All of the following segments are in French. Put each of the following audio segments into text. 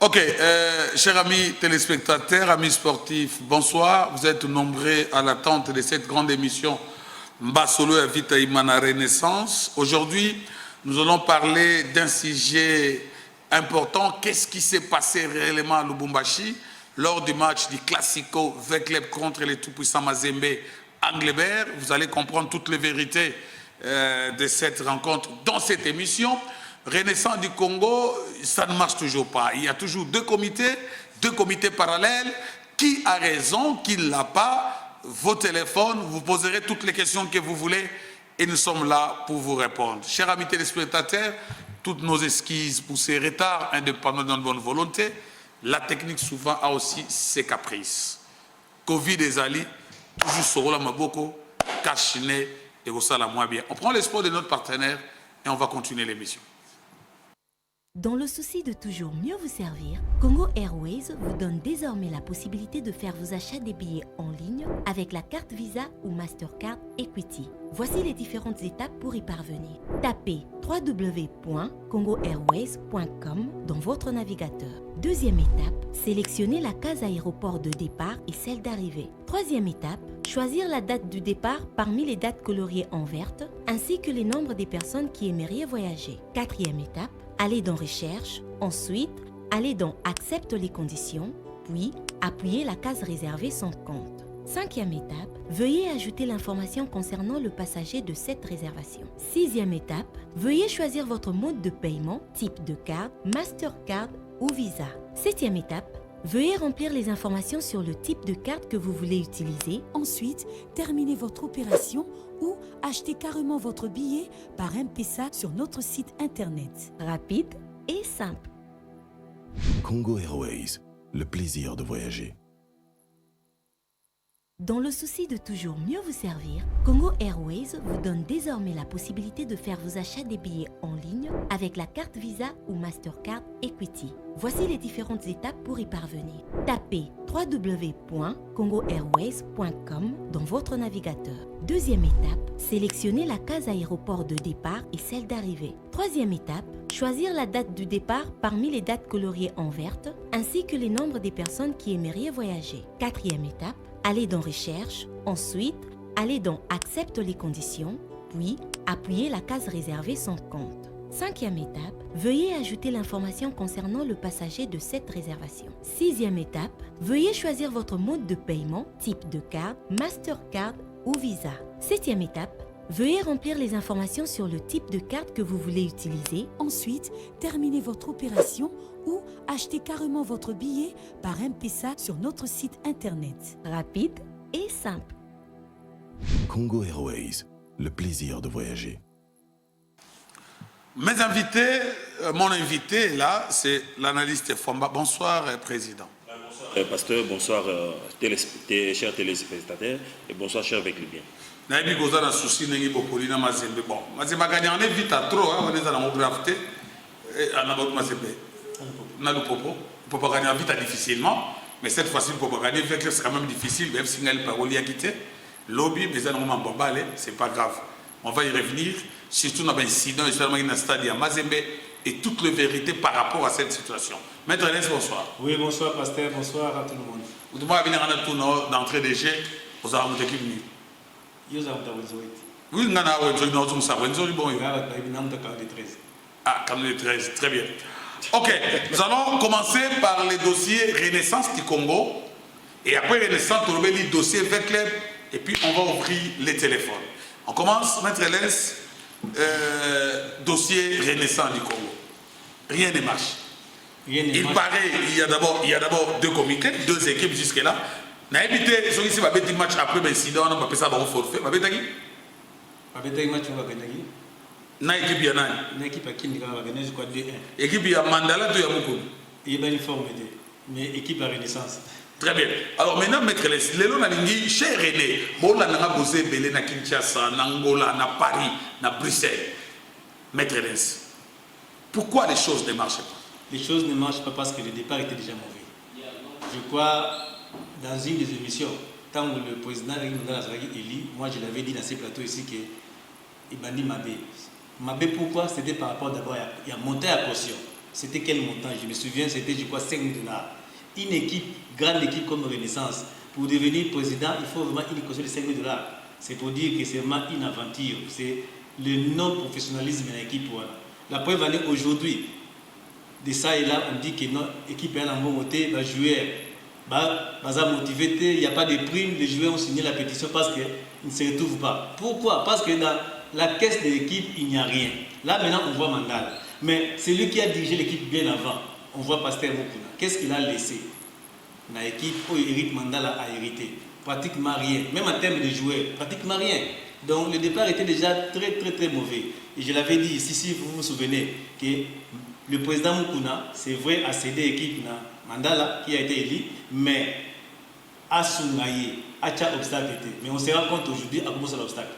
Ok, chers amis téléspectateurs, amis sportifs, bonsoir. Vous êtes nombreux à l'attente de cette grande émission Mbasolo Avita Imana Renaissance. Aujourd'hui, nous allons parler d'un sujet important. Qu'est-ce qui s'est passé réellement à Lubumbashi lors du match du Classico V-Club contre les tout-puissants Mazembe Anglebert? Vous allez comprendre toutes les vérités de cette rencontre dans cette émission. Renaissance du Congo, ça ne marche toujours pas. Il y a toujours deux comités parallèles. Qui a raison, qui ne l'a pas? Vos téléphones, vous poserez toutes les questions que vous voulez et nous sommes là pour vous répondre. Chers amis téléspectateurs, toutes nos excuses pour ces retards indépendants de notre bonne volonté. La technique souvent a aussi ses caprices. Covid et Zali, toujours Sorola Maboko, Kachine et Rosala moins bien. On prend l'espoir de notre partenaire et on va continuer l'émission. Dans le souci de toujours mieux vous servir, Congo Airways vous donne désormais la possibilité de faire vos achats des billets en ligne avec la carte Visa ou Mastercard Equity. Voici les différentes étapes pour y parvenir. Tapez www.congoairways.com dans votre navigateur. Deuxième étape, sélectionnez la case aéroport de départ et celle d'arrivée. Troisième étape, choisir la date du départ parmi les dates coloriées en verte, ainsi que les nombres des personnes qui aimeraient voyager. Quatrième étape, allez dans Recherche, ensuite, allez dans Accepte les conditions, puis appuyez la case réservée sans compte. Cinquième étape, veuillez ajouter l'information concernant le passager de cette réservation. Sixième étape, veuillez choisir votre mode de paiement, type de carte, Mastercard ou Visa. Septième étape, veuillez remplir les informations sur le type de carte que vous voulez utiliser. Ensuite, terminez votre opération ou achetez carrément votre billet par M-Pesa sur notre site internet. Rapide et simple. Congo Airways, le plaisir de voyager. Dans le souci de toujours mieux vous servir, Congo Airways vous donne désormais la possibilité de faire vos achats des billets en ligne avec la carte Visa ou Mastercard Equity. Voici les différentes étapes pour y parvenir. Tapez www.congoairways.com dans votre navigateur. Deuxième étape, sélectionnez la case aéroport de départ et celle d'arrivée. Troisième étape, choisir la date du départ parmi les dates coloriées en verte, ainsi que les nombres des personnes qui aimeraient voyager. Quatrième étape, allez dans Recherche, ensuite, allez dans Accepte les conditions, puis appuyez la case réservée sans compte. Cinquième étape, veuillez ajouter l'information concernant le passager de cette réservation. Sixième étape, veuillez choisir votre mode de paiement, type de carte, Mastercard ou Visa. Septième étape, veuillez remplir les informations sur le type de carte que vous voulez utiliser. Ensuite, terminez votre opération ou achetez carrément votre billet par M-Pesa sur notre site internet. Rapide et simple. Congo Airways, le plaisir de voyager. Mes invités, mon invité là, c'est l'analyste Fomba. Bonsoir, président. Bonsoir, pasteur. Bonsoir, chers téléspectateurs. Et bonsoir, chers avec le bien. Naïbi Goza na souci nengi bopolina Mazembe. Bon, Mazembe a gagné en vite à trop, on est dans la drafté. Et en about Mazembe. Na le popo. Il peut pas gagner vite difficilement. Mais cette fois-ci, il peut pas gagner. Vu que c'est quand même difficile. Même si il parole y a quitté. Lobby, mais ça n'a pas c'est pas grave. On va y revenir. Surtout dans l'incident, dans le stade à Mazembe et toutes les vérités par rapport à cette situation. Maître Hélène, bonsoir. Oui, bonsoir, pasteur. Bonsoir à tout le monde. Vous devez venir à tout d'entrée des jets. Vous avez un équipe. Oui, on a un Ah, comme le 13, très bien. Ok, nous allons commencer par les dossiers Renaissance du Congo. Et après Renaissance, on va les dossiers V-Club. Et puis on va ouvrir les téléphones. On commence, Maître Hélène, dossier Renaissance du Congo. Rien ne marche. Il paraît qu'il y a d'abord deux comités, deux équipes jusque-là. On a évité, ceux qui ont fait match après l'incident, on a fait ça par forfait. On a fait match, on va gagner. Na équipe ya nani? Na équipe à Kindika va gagner, je crois 2-1. Équipe ya Mandala ou ya Mukulu? Il y a une forme, mais équipe à Renaissance. Très bien. Alors maintenant, Maître Les, Lelo Nalingi, cher René, bon là, on a posé Belé na Kinshasa, na Angola, na Paris, na Bruxelles. Maître Les, pourquoi les choses ne marchent pas? Les choses ne marchent pas parce que le départ était déjà mauvais. Je crois, dans une des émissions, tant que le président Nazaraki élu, moi je l'avais dit dans ces plateaux ici que il m'a dit Mabé. Mabé pourquoi? C'était par rapport d'abord, il y a monté à caution. c'était quel montant? Je me souviens, c'était je crois 5 000 $. Une équipe, grande équipe comme Renaissance, pour devenir président, il faut vraiment une caution de 5 000 $. C'est pour dire que c'est vraiment une aventure. C'est le non-professionnalisme de l'équipe. La preuve année aujourd'hui, de ça et là, on dit que notre équipe est en bon côté, les joueurs sont motivés, il n'y a pas de prime, les joueurs ont signé la pétition parce qu'ils ne se retrouvent pas. Pourquoi? Parce que dans la caisse de l'équipe, il n'y a rien. Là maintenant, on voit Mandala. Mais c'est lui qui a dirigé l'équipe bien avant. On voit Pasteur Mukuna. Qu'est-ce qu'il a laissé? L'équipe où Eric Mandala a hérité. Pratiquement rien. Même en termes de joueurs, pratiquement rien. Donc le départ était déjà très mauvais. Et je l'avais dit ici, si vous vous souvenez, que le président Mukuna, c'est vrai, a cédé l'équipe Mandala qui a été élu, mais a soumaillé, a tcha obstacle. Mais on se rend compte aujourd'hui à comment c'est l'obstacle.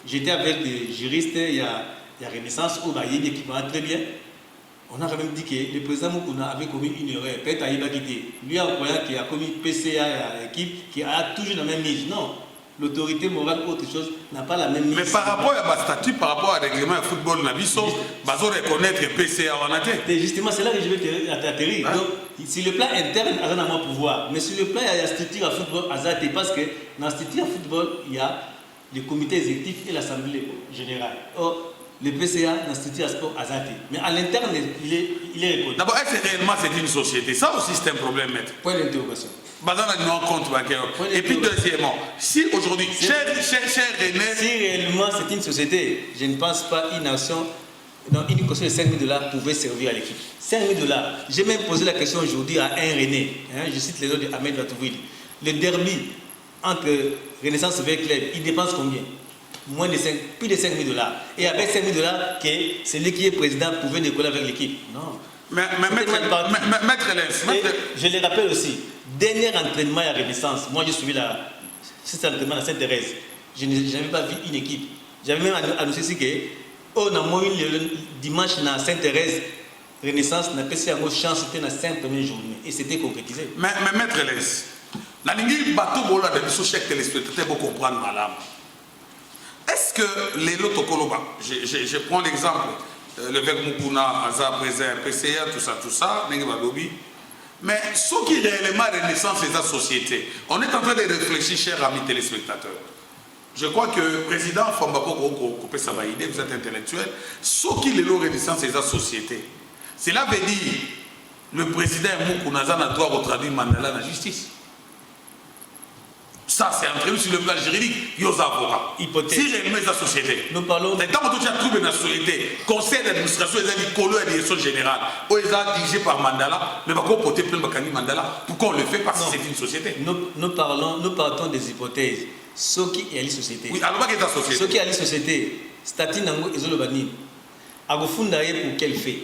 J'étais avec des juristes, il y a Renaissance, où il y a une équipe très bien. On a quand même dit que le président Mukuna avait commis une erreur. Peut-être à Ibakité. Lui, en croyant qu'il a commis PCA à l'équipe, qui a toujours la même mise. Non. L'autorité morale ou autre chose n'a pas la même mise. Mais par rapport à ma statut, par rapport au règlement de football, il faut reconnaître que PCA en a été. Justement, c'est là que je vais atterrir. Donc, sur le plan interne, il y a un pouvoir. Mais sur le plan, il y a la structure à football, parce que dans la structure à football, il y a le comité exécutif et l'assemblée générale. Or, le PCA dans la structure à sport Azate. Mais à l'interne, il est reconnu. D'abord, est-ce que réellement c'est une société? Ça aussi, c'est un problème, maître. Point d'interrogation. Compte bancaire. Et puis, deuxièmement, si aujourd'hui, cher René. Si réellement c'est une société, je ne pense pas une nation, donc une caution de 5 000 $ pouvait servir à l'équipe. 5 000 $. J'ai même posé la question aujourd'hui à un René. Je cite les noms de Ahmed Latouville. Le derby entre Renaissance et Club, il dépense combien? Plus de 5 000 $. Et avec 5 000 $, que celui qui est président pouvait décoller avec l'équipe. Non. Mais maître Hélène, je le rappelle aussi, dernier entraînement à Renaissance, moi j'ai suivi cet entraînement à Sainte-Thérèse. Je n'avais pas vu une équipe. J'avais même annoncé ici que on a moins le dimanche à Sainte-Thérèse, Renaissance n'a pas eu chance, c'était dans 5 premières journées. Et c'était concrétisé. Mais maître Hélène, la ligne bateau bola de chaque téléspectateur pour comprendre madame. Est-ce que les lots Tokoloba, je prends l'exemple, le Vec Mukuna, Azar, Présent, PCA, tout ça, mais ce qui est réellement Renaissance et la société, on est en train de réfléchir, chers amis téléspectateurs. Je crois que le président Fambako Kopé Savaïde, vous êtes intellectuel, ce qui est le Renaissance et la société, cela veut dire le président Mukuna a droit de traduire Mandala dans la justice. Ça, c'est entre nous sur le plan juridique, il y a des avocats. Hypothèse. Si réellement la société, nous parlons. Tant que tu as trouvé dans la société, conseil d'administration, ils ont dit colo et direction générale, ou ils ont dirigé par Mandala, mais pourquoi porter plein de Mandala? Pourquoi on le fait? Parce que c'est une société. Nous partons des hypothèses. Ce qui est la société. Oui, alors qu'est-ce que la société? Ce qui est la société, statut Nango et Zolobani. Agofundaye pour quel fait?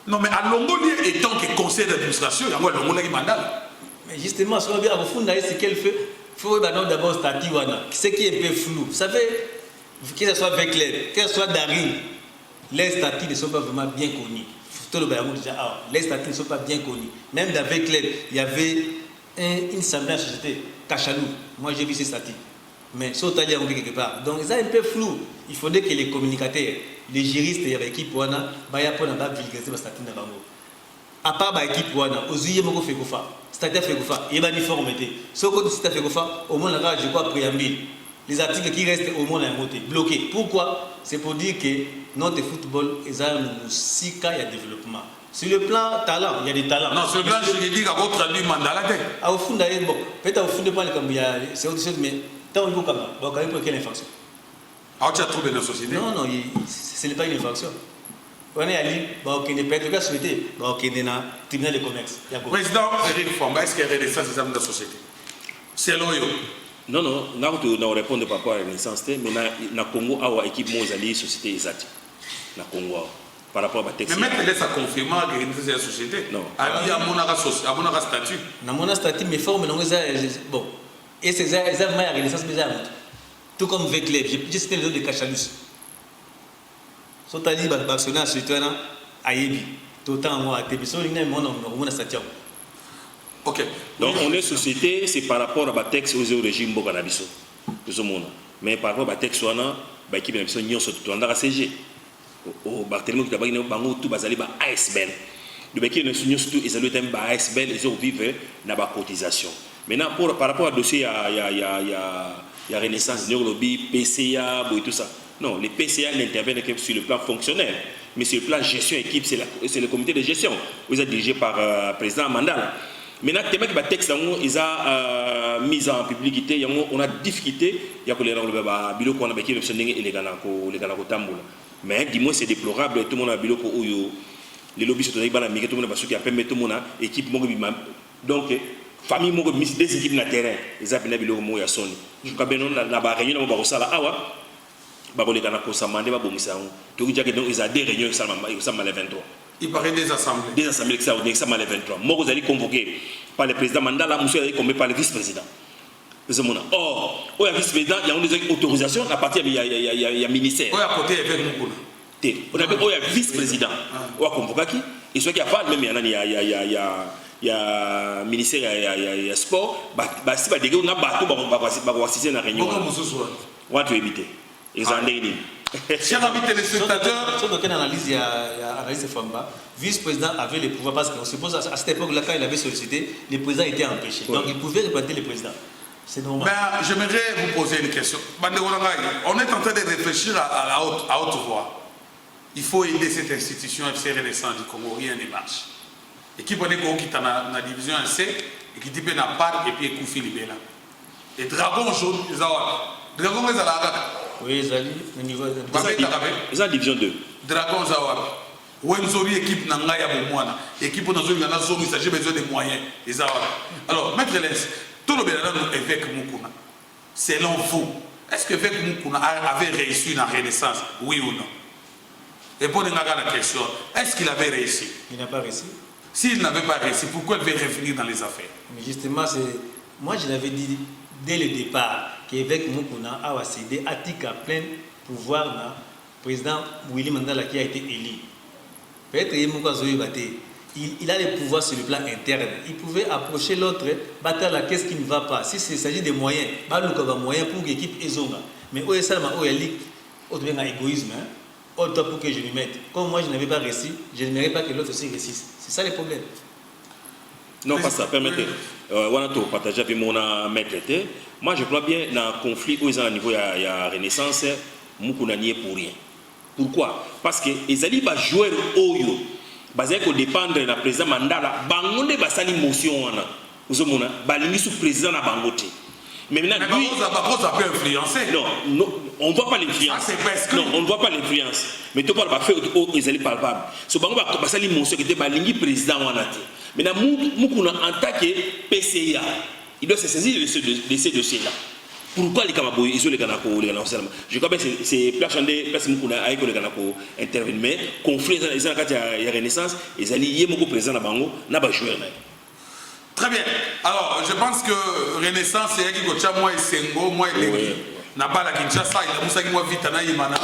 Non, mais à Longoni, étant que conseil d'administration, il y a un Longoni Mandala. Mais justement, ce qu'on veut Agofundaye, c'est quel fait? Il faut d'abord statut, ce qui est un peu flou. Vous savez, que ce soit avec l'aide, que ce soit Darin, les statuts ne sont pas vraiment bien connus. Les statuts ne sont pas bien connus. Même avec l'aide, il y avait une semblance société, Kachalou. Moi, j'ai vu ces statuts. Mais ça, il y a quelque part. Donc, c'est un peu flou. Il faudrait que les communicateurs, les juristes et l'équipe, ils aient vulgariser le statut de Bango. À part l'équipe, aux yeux, ils fait quoi? C'est-à-dire il y a une uniformité. Ce que c'est fait au moins je crois préambule. Les articles qui restent au moins bloqués. Pourquoi? C'est pour dire que notre football est un cas de développement. Sur le plan talent, il y a des talents. Non, sur le plan juridique, à votre traduit Mandala. Au fond d'ailleurs, bon, peut-être au fond de pas c'est autre chose, mais tant au bout quand même pour quelle infraction? Ah, tu as trouvé dans la société? Non, ce n'est pas une infraction. On est allé, il ne peut être pas souhaité, il est dans le tribunal de commerce. Président Eric Famba, est-ce qu'il y a Renaissance dans la société? C'est loyal. Non, on répond par rapport à la Renaissance, mais dans le Congo, il y a une équipe de société exacte. Dans le Congo, par rapport à la texte. Mais maintenant, laisse à confirmer que Renaissance est la société. Non. Il y a mon statut. Dans mon statut, mes formes, bon. Et c'est ça, la Renaissance, mais tout comme Vecleb, j'ai cité les autres de Kachalus. C'est-à-dire Barcelone surtout à Yebi, tout le temps à Tébi, ok. Donc on est société, c'est par rapport à la texte au régime Boganabiso. Mais par rapport à la texte, on a l'équipe de la mission, on a CG. au Barthélemy qui d'abord bango tout basali ba ASBL de qui ne souvenir surtout ils allaient être ba ASBL ils ont vivre na ba cotisation maintenant par rapport au dossier il y a Renaissance Lobby PCA et tout ça non les PCA n'interviennent que sur le plan fonctionnel mais sur le plan gestion équipe c'est le comité de gestion vous êtes dirigé par président Mandala. Maintenant, les mecs qui texte ils ont mis en publicité, on a difficulté, il y a que les gens qui ont été les mais dis-moi c'est déplorable, tout le monde a bilo les lobbies sont dans les tout le monde parce qu'il y a pas tout le monde équipe donc famille mo mis des équipes na terrain, ils appellent bilo mo ya soni. Je crois bien la réunion ba ko sala awa ba ko les gana ko samande ba bomisa on. To que donc ils a des réunions ça le 23. Il paraît des assemblées. Des assemblées qui ça le 23. Moi, vous allez convoquer par le président Mandala, monsieur allez convoquer par le vice-président. Or, il y a vice-président, il y a une autorisation, à partir il y a ministère. Oui, à côté, avec Moukouna. On a un vice-président. On va convoquer qui? Et soit qu'il n'y a pas, même il y a ministère, il y a sport, si on a bateau, on va assister à la réunion. On va éviter. Ils ont des chers amis téléspectateurs, sur aucune analyse, il y a analyse de Famba. Vice-président avait les pouvoirs parce qu'on suppose à cette époque-là, quand il avait sollicité, les présidents étaient empêchés. Donc il pouvait représenter les présidents. C'est normal. Ben, j'aimerais vous poser une question. On est en train de réfléchir à haute voix. Il faut aider cette institution FC Renaissance du Congo, rien ne marche. Et qui connaît qui est dans la division 1C, et qui dit qu'il n'a pas, et puis Koufi Libéla. Et Dragon jaune, ils ont. Dragon, ils ont la. Oui, ils ont niveau. Ils ont division 2. Dragon Zawab. Wenzori équipe Nangaya Boumouana. Équipe Nazori Nanazomi, ça j'ai besoin de moyens. Alors, Maître Lens, tout le Bénin évêque Moukouna. Selon vous, est-ce que l'évêque Moukouna avait réussi dans la Renaissance? Oui ou non? Et pour la question, est-ce qu'il avait réussi? Il n'a pas réussi. S'il n'avait pas réussi, pourquoi il veut revenir dans les affaires? Mais justement, moi je l'avais dit dès le départ qu'évêque Moukouna a cédé à plein pouvoir dans le président Willy Mandela qui a été élu. Peut-être il a les pouvoirs sur le plan interne. Il pouvait approcher l'autre, battre la caisse qui ne va pas. Si il s'agit de moyens, il y a moyens pour l'équipe Ezonga. Mais où est ça, où est un égoïsme, autre pour que je lui mette. Comme moi je n'avais pas réussi, je n'aimerais pas que l'autre aussi réussisse. C'est ça le problème. Non, pas ça. Permettez. On a tout partagé avec mon maître. Moi, je crois bien dans le conflit où ils ont à niveau il y a Renaissance, Moukouna n'y est pour rien. Pourquoi? Parce que les alliés vont jouer au yo. Basé qu'on dépendre de la président Mandala, Bangonde va s'en émotion. Vous avez balingi sous président à Bangote. Mais maintenant, lui, ça peut influencer. Non, on ne voit pas l'influence. Non, on ne voit pas l'influence. Mais tu parles pas faire aux alliés palpables. Ce Bango va s'en émotion qui était balingi président wanate. Maintenant, Moukouna en tant que PCA, il doit se saisir de ces dossiers-là. Pourquoi les Kamaboy, ils sont les Kanako, les Kanako? Je crois que c'est place Moukouna avec les Kanako intervenir. Mais conflit, ils ont la Renaissance, ils allaient y aller président à Bango, n'a pas joué. Très bien. Alors, je pense que Renaissance, c'est qui coach moi et Sengo, moi et Lévi. N'a pas la Kinshasa, il a moussé moi vite à Naïmana.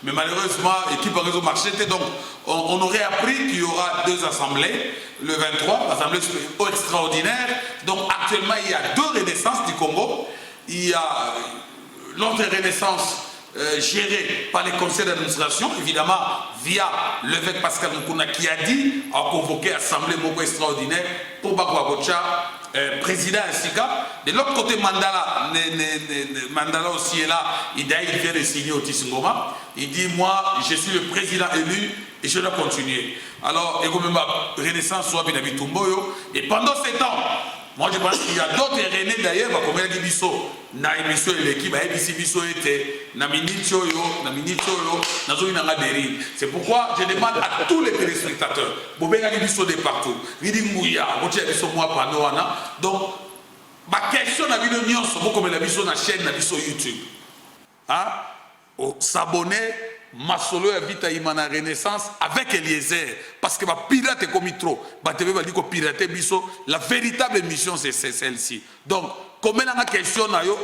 Mais malheureusement, l'équipe a réseau marché. Donc, on aurait appris qu'il y aura 2 assemblées. Le 23, l'assemblée extraordinaire. Donc, actuellement, il y a 2 Renaissances du Congo. Il y a l'autre Renaissance gérée par les conseils d'administration, évidemment via l'évêque Pascal Moukouna qui a dit, a convoqué l'assemblée Moko extraordinaire pour Bakwagocha, président Sika. De l'autre côté, Mandala aussi est là, il vient de signer au Tissingoma. Il dit, moi, je suis le président élu et je dois continuer. Alors, Renaissance soit bien et pendant 7 ans, moi je pense qu'il y a d'autres René d'ailleurs, comme il dit, na émission l'équipe, c'est pourquoi je demande à tous les téléspectateurs, de partout, donc, ma question na vidéo nyonso comme la vidéo na chaîne na vidéo YouTube. S'abonner Masolo Vita Imana Renaissance avec Eliezer parce que ma pirate comme trop ba TV va dire que pirater biso la véritable mission c'est celle-ci. Donc comme la question na yo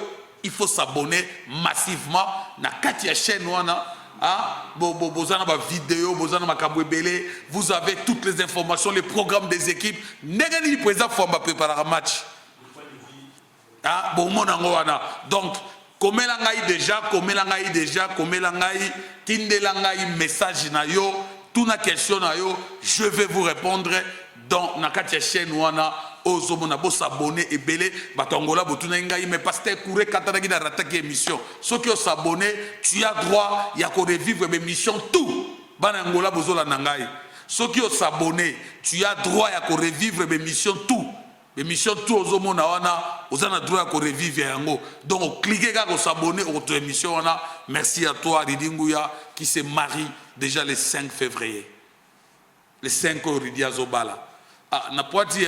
il faut s'abonner massivement na katia chaîne wana bozana ba vidéo bozana makambo belé vous avez toutes les informations les programmes des équipes negani président Famba préparer un match bon mon wana donc komela ngai déjà, tindela ngai message na yo, tuna question na yo, je vais vous répondre dans nakati chaîne wana ozomona bo s'abonner et belé batongola botuna ngai mais pasteur Kouré katana gina rataki émission. Ceux qui ont s'abonné, tu as droit ya ko revivre émission tout. Bana ngola bozola nangai. Ceux qui ont s'abonné, tu as droit à revivre l'émission tout. L'émission tout aux hommes on a droit à revivre yango. Donc cliquez sur s'abonner à votre émission. Merci à toi Ridingouya qui se marie déjà le 5 février. Le 5 Ridi Azobala. Ah, n'a pas dit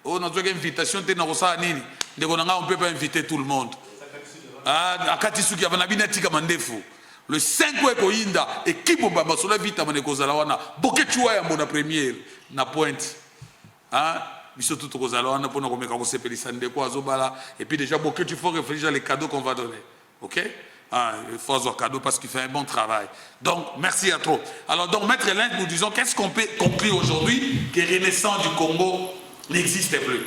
on a une invitation on peut pas inviter tout le monde. Ah, Akatisuki avait une tika mandefu. Le 5 Koinda, équipe Baba sur la vita Manekozalawana, Boketua ya mona première, na pointe. Hein? Biso tout Kozalawana pour nous remettre au CPLisande quoi Zobala. Et puis déjà, Boketu, il faut réfléchir à les cadeaux qu'on va donner. Ok? Ah, il faut avoir cadeau parce qu'il fait un bon travail. Donc, merci à trop. Alors, donc, Maître Hélène, nous disons, qu'est-ce qu'on peut conclure aujourd'hui que Renaissance du Congo n'existe plus?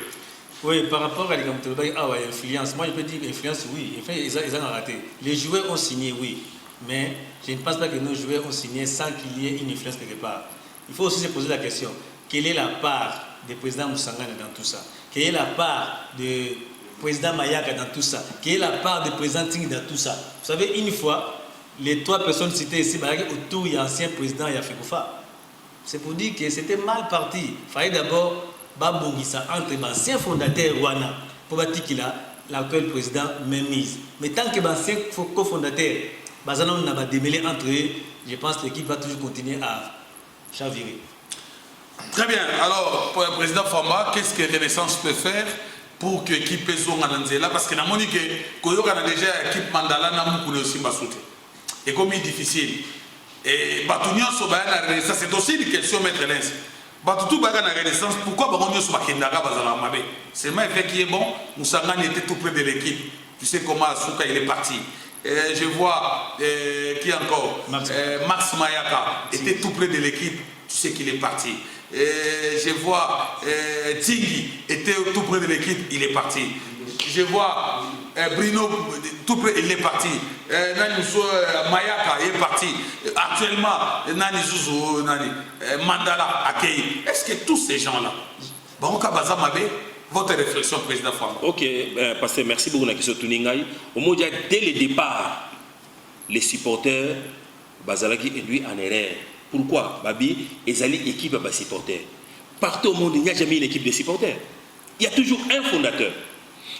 Oui, par rapport à l'influence, moi je peux dire influence, oui, ils ont raté. Les joueurs ont signé, oui. Mais je ne pense pas que nos joueurs ont signé sans qu'il y ait une influence quelque part. Il faut aussi se poser la question, quelle est la part du président Moussangane dans tout ça? Quelle est la part du président Mayaka dans tout ça? Quelle est la part du président Ting dans tout ça? Vous savez, une fois, les 3 personnes citées ici, autour, il y a l'ancien président Yafekoufa. C'est pour dire que c'était mal parti. Il fallait d'abord babongisa entre l'ancien fondateur Rwanda pour dire qu'il a l'actuel président Mémise. Mais tant que l'ancien cofondateur on a démêlé entre eux, je pense que l'équipe va toujours continuer à chavirer. Très bien. Alors, pour le président Famba, qu'est-ce que Renaissance peut faire pour que l'équipe soit là? Parce que nous avons dit que Koyoka a déjà l'équipe Mandala n'a aussi basouté. Et comme il est difficile. Et Batunion Sobaya Renaissance, c'est aussi une question, Maître Lens. Batoutou Baga na Renaissance, pourquoi Batunion Sobakendaka Bazala Mabé? C'est le fait qui est bon, Moussangane était tout près de l'équipe. Tu sais comment Asuka il est parti. Je vois qui encore Max Mayaka était tout près de l'équipe, tu sais qu'il est parti. Je vois Tingi était tout près de l'équipe, il est parti. Je vois Bruno tout près, il est parti. Mayaka est parti. Actuellement, Nani Zouzou, Mandala Akei. Est-ce que tous ces gens-là, Baroka Bazamabe, votre réflexion, président Famba? Ok, pasteur, merci beaucoup. Au moins, dès le départ, les supporters, Bazalaki et lui en erreur. Pourquoi? Babi, Ezali équipe à supporters. Partout au monde, il n'y a jamais une équipe de supporters. Il y a toujours un fondateur.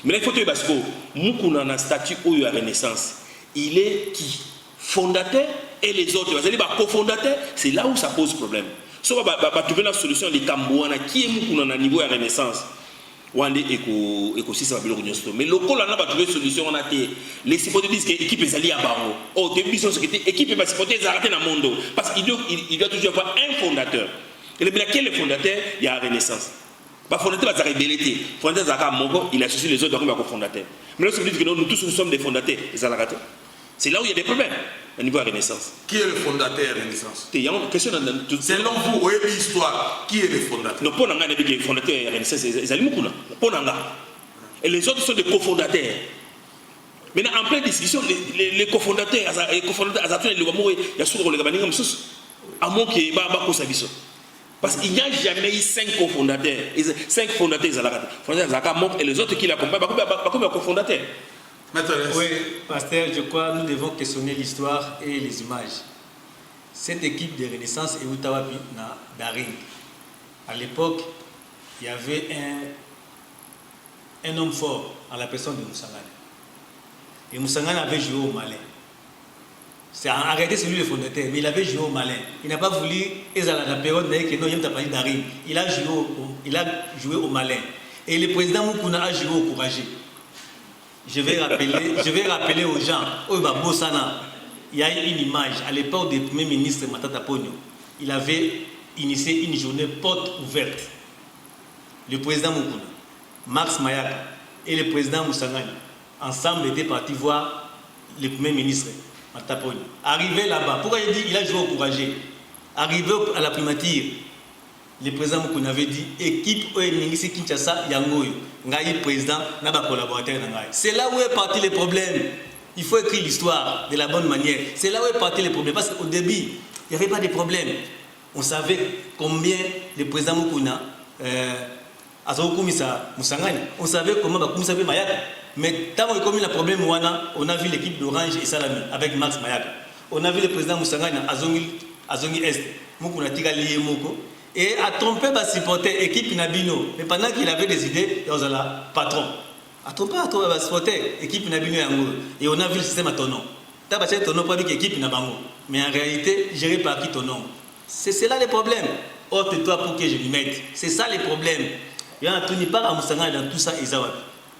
Mais il faut que Basco, Moukouna a un statut où il y a Renaissance. Il est qui? Fondateur et les autres. Bazali, cofondateur, c'est là où ça pose problème. Soit trouver la solution, les Cambouana, qui est Moukouna à niveau de Renaissance. Mais le col a trouvé une solution. Les supporters disent que l'équipe est allée à Barreau. Oh, depuis son secrétaire, l'équipe est supportée à arrêter dans le monde. Parce qu'il doit toujours avoir un fondateur. Et quel est le fondateur? Il y a la Renaissance. Le fondateur va rébelliser. Le fondateur il associe les autres comme fondateur. Mais là, ça veut dire que nous tous nous sommes des fondateurs. C'est là où il y a des problèmes au niveau de la Renaissance. Qui est le fondateur de la Renaissance? Selon vous, où est l'histoire? Qui est le fondateur? Non, pour les fondateurs de la Renaissance, et les autres sont des cofondateurs. Maintenant, en pleine discussion, les cofondateurs, il y a parce qu'il n'y a jamais eu 5 cofondateurs. 5 fondateurs, et les autres qui l'accompagnent, comme cofondateurs. Oui, pasteur, je crois que nous devons questionner l'histoire et les images. Cette équipe de Renaissance est Outawapi na Daring. À l'époque, il y avait un homme fort en la personne de Moussangane. Et Moussangane avait joué au malin. C'est arrêté celui le fondateur, mais il avait joué au malin. Il n'a pas voulu, et dans la période que non, il n'a pas Daring. Il a joué au malin. Et le président Moukouna a joué au courageux. Je vais rappeler aux gens, il y a une image, à l'époque du Premier ministre Matata Ponyo, il avait initié une journée porte ouverte. Le président Moukouna, Max Mayaka et le président Moussangane, ensemble étaient partis voir le Premier ministre Matata Ponyo. Arrivé là-bas, pourquoi il dit il a joué au courageux? Arrivé à la primature, le président Moukouna avait dit équipe Oeningisi Kinshasa Yangoyo, Ngaï président n'a pas collaborateur. C'est là où est parti le problème. Il faut écrire l'histoire de la bonne manière. C'est là où est parti les problèmes. Parce qu'au début, il n'y avait pas de problème. On savait combien le président Mukuna on savait comment Mayaka. Mais tant qu'on a commis le problème, on a vu l'équipe d'Orange et Salami avec Max Mayaka. On a vu le président Moussangani Azongi Est, Mukuna Tigali Moko, et a trompé ma supporter, équipe Nabino. Mais pendant qu'il avait des idées, il y a patron. A trompé ma supporter, équipe Nabino et on a vu le système à ton nom. Tu as ton nom pour l'équipe Nabango. Mais en réalité, géré par qui ton nom. C'est là le problème. Ôte-toi pour que je lui mette. C'est ça le problème. Il y a un tourni par à Moussangani dans tout ça, Ezawad.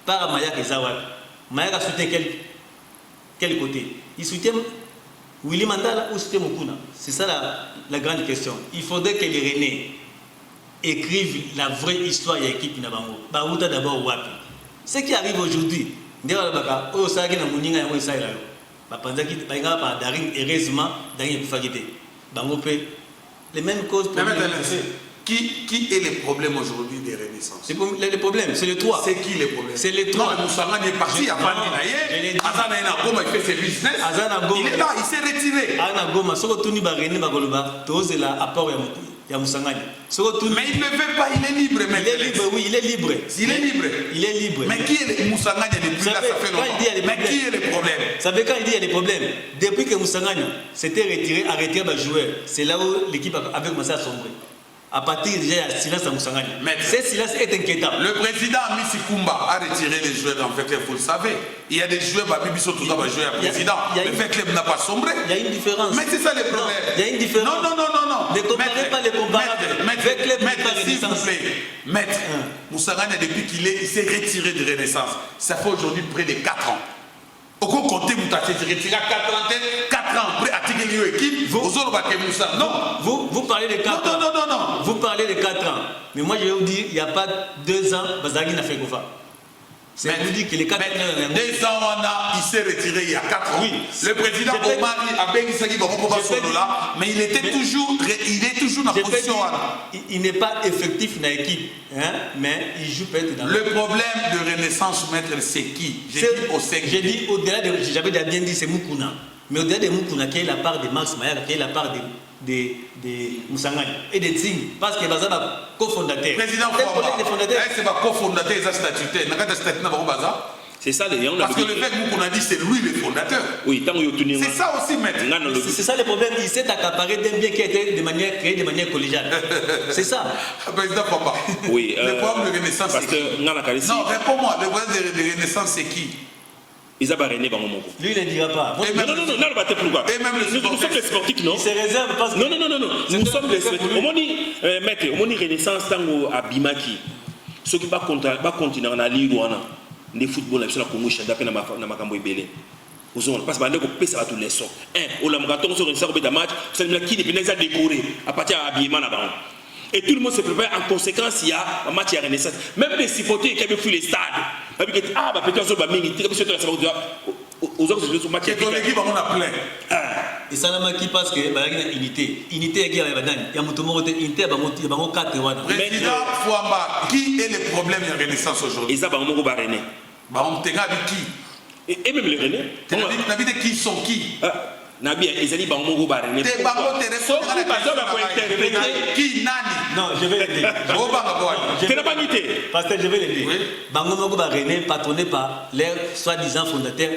Par à Mayaka Ezawad. Mayaka soutient quel côté? Il soutient Willy Mandela ou soutient Mukuna? C'est ça la grande question. Il faudrait que les René écrivent la vraie histoire de l'équipe Nabango. Barouta d'abord Wapi. Ce qui arrive aujourd'hui, les mêmes causes. Qui est le problème aujourd'hui des Renaissances? Le problème, c'est les trois. C'est qui les problèmes? C'est les trois. Non, Moussangani est parti avant Dinaye. Azana Goma, il fait ses business. Il est là, il s'est retiré. Azana Goma, ce que tu dis, René Bagoloba, tu oses là, à part Moussangani. Mais il ne veut pas, il est libre. Il est libre, oui, il est libre. Il est libre. Il est libre. Mais qui est Moussangani depuis là, ça fait longtemps. Mais qui est le problème? Vous savez quand il dit il y a des problèmes? Depuis que Moussangani s'était retiré, arrêté à jouer, c'est là où l'équipe avait commencé à sombrer. À partir déjà, il y a silence à Moussangani. Ce silence est inquiétant. Le président Misi Kumba a retiré les joueurs en fait, vous le savez. Il y a des joueurs, Babibi sont tous jouer à président. Le fait club n'a pas sombré. Il y a une différence. Mais c'est ça le problème. Il y a une différence. Non. Ne comparez pas les comparables. Maître, s'il vous plaît. Maître, Moussangani, depuis qu'il s'est retiré de Renaissance, ça fait aujourd'hui près de 4 ans. Au compte, vous avez retiré à 4 ans après attirer l'équipe, vous parlez de 4 ans. Non. Vous parlez de 4 ans. Mais moi, je vais vous dire, il n'y a pas 2 ans, Bazagui n'a fait Gofa. C'est vous dire que les 4 ans. 2 ans, il s'est retiré il y a 4 ans. Oui. Le président Omari a bien dit là, mais il est toujours dans la position. Il n'est pas effectif dans l'équipe, mais il joue peut-être dans le problème de Renaissance, maître, c'est qui? J'ai dit au-delà de. J'avais bien dit c'est Mukuna. Mais au-delà de Mukuna, qui est la part de Max Mayaka, qui est la part de Moussangani et de Tsing, parce que Baza va cofondateur. Président Fouamba, c'est pas cofondateur, c'est statutaire. C'est ça, parce que le fait que Mukuna dit c'est lui le fondateur. Oui, c'est ça aussi, maître. C'est ça le problème. Il s'est accaparé d'un bien qui a été créé de manière collégiale. C'est ça. Président Fouamba. Oui. Le problème de Renaissance, c'est qui? Non, réponds-moi. Le problème de Renaissance, c'est qui? Ils ont René Bangomoko. Lui, il ne dira pas. Non, pourquoi? Nous sommes les sportifs, non? Il se réserve parce que. Non. Nous sommes les sportifs. Au moins, Renaissance, tango à Bimaki. Ceux qui vont continuer en Ligue de football, la Congo, je suis dans ma cambo belé. Parce que ça va tous les sons. On a un match, c'est qui est décoré à partir de l'habillement là-bas. Et tout le monde se prépare. En conséquence, il y a un match à Renaissance. Même les supporters qui ont fui les stades. Peut-être aux autres matchs. Ton équipe, on a plein. Et ça n'a pas qui parce que il y a une unité. Unité est guerre. Il y a unité, il y a 4. Président Fouamba, qui est le problème de la Renaissance aujourd'hui? Ils ont René. On t'a qui? Et même les René. Tu as dit qui sont qui? Nabi, ils ont dit Bango Baréné. T'es Bango, t'es responsable. Qui nani? Non, je vais l'aider. Tu n'as pas unité. Parce que je vais l'aider. Bango Baréné, patronné par les soi-disant fondateurs.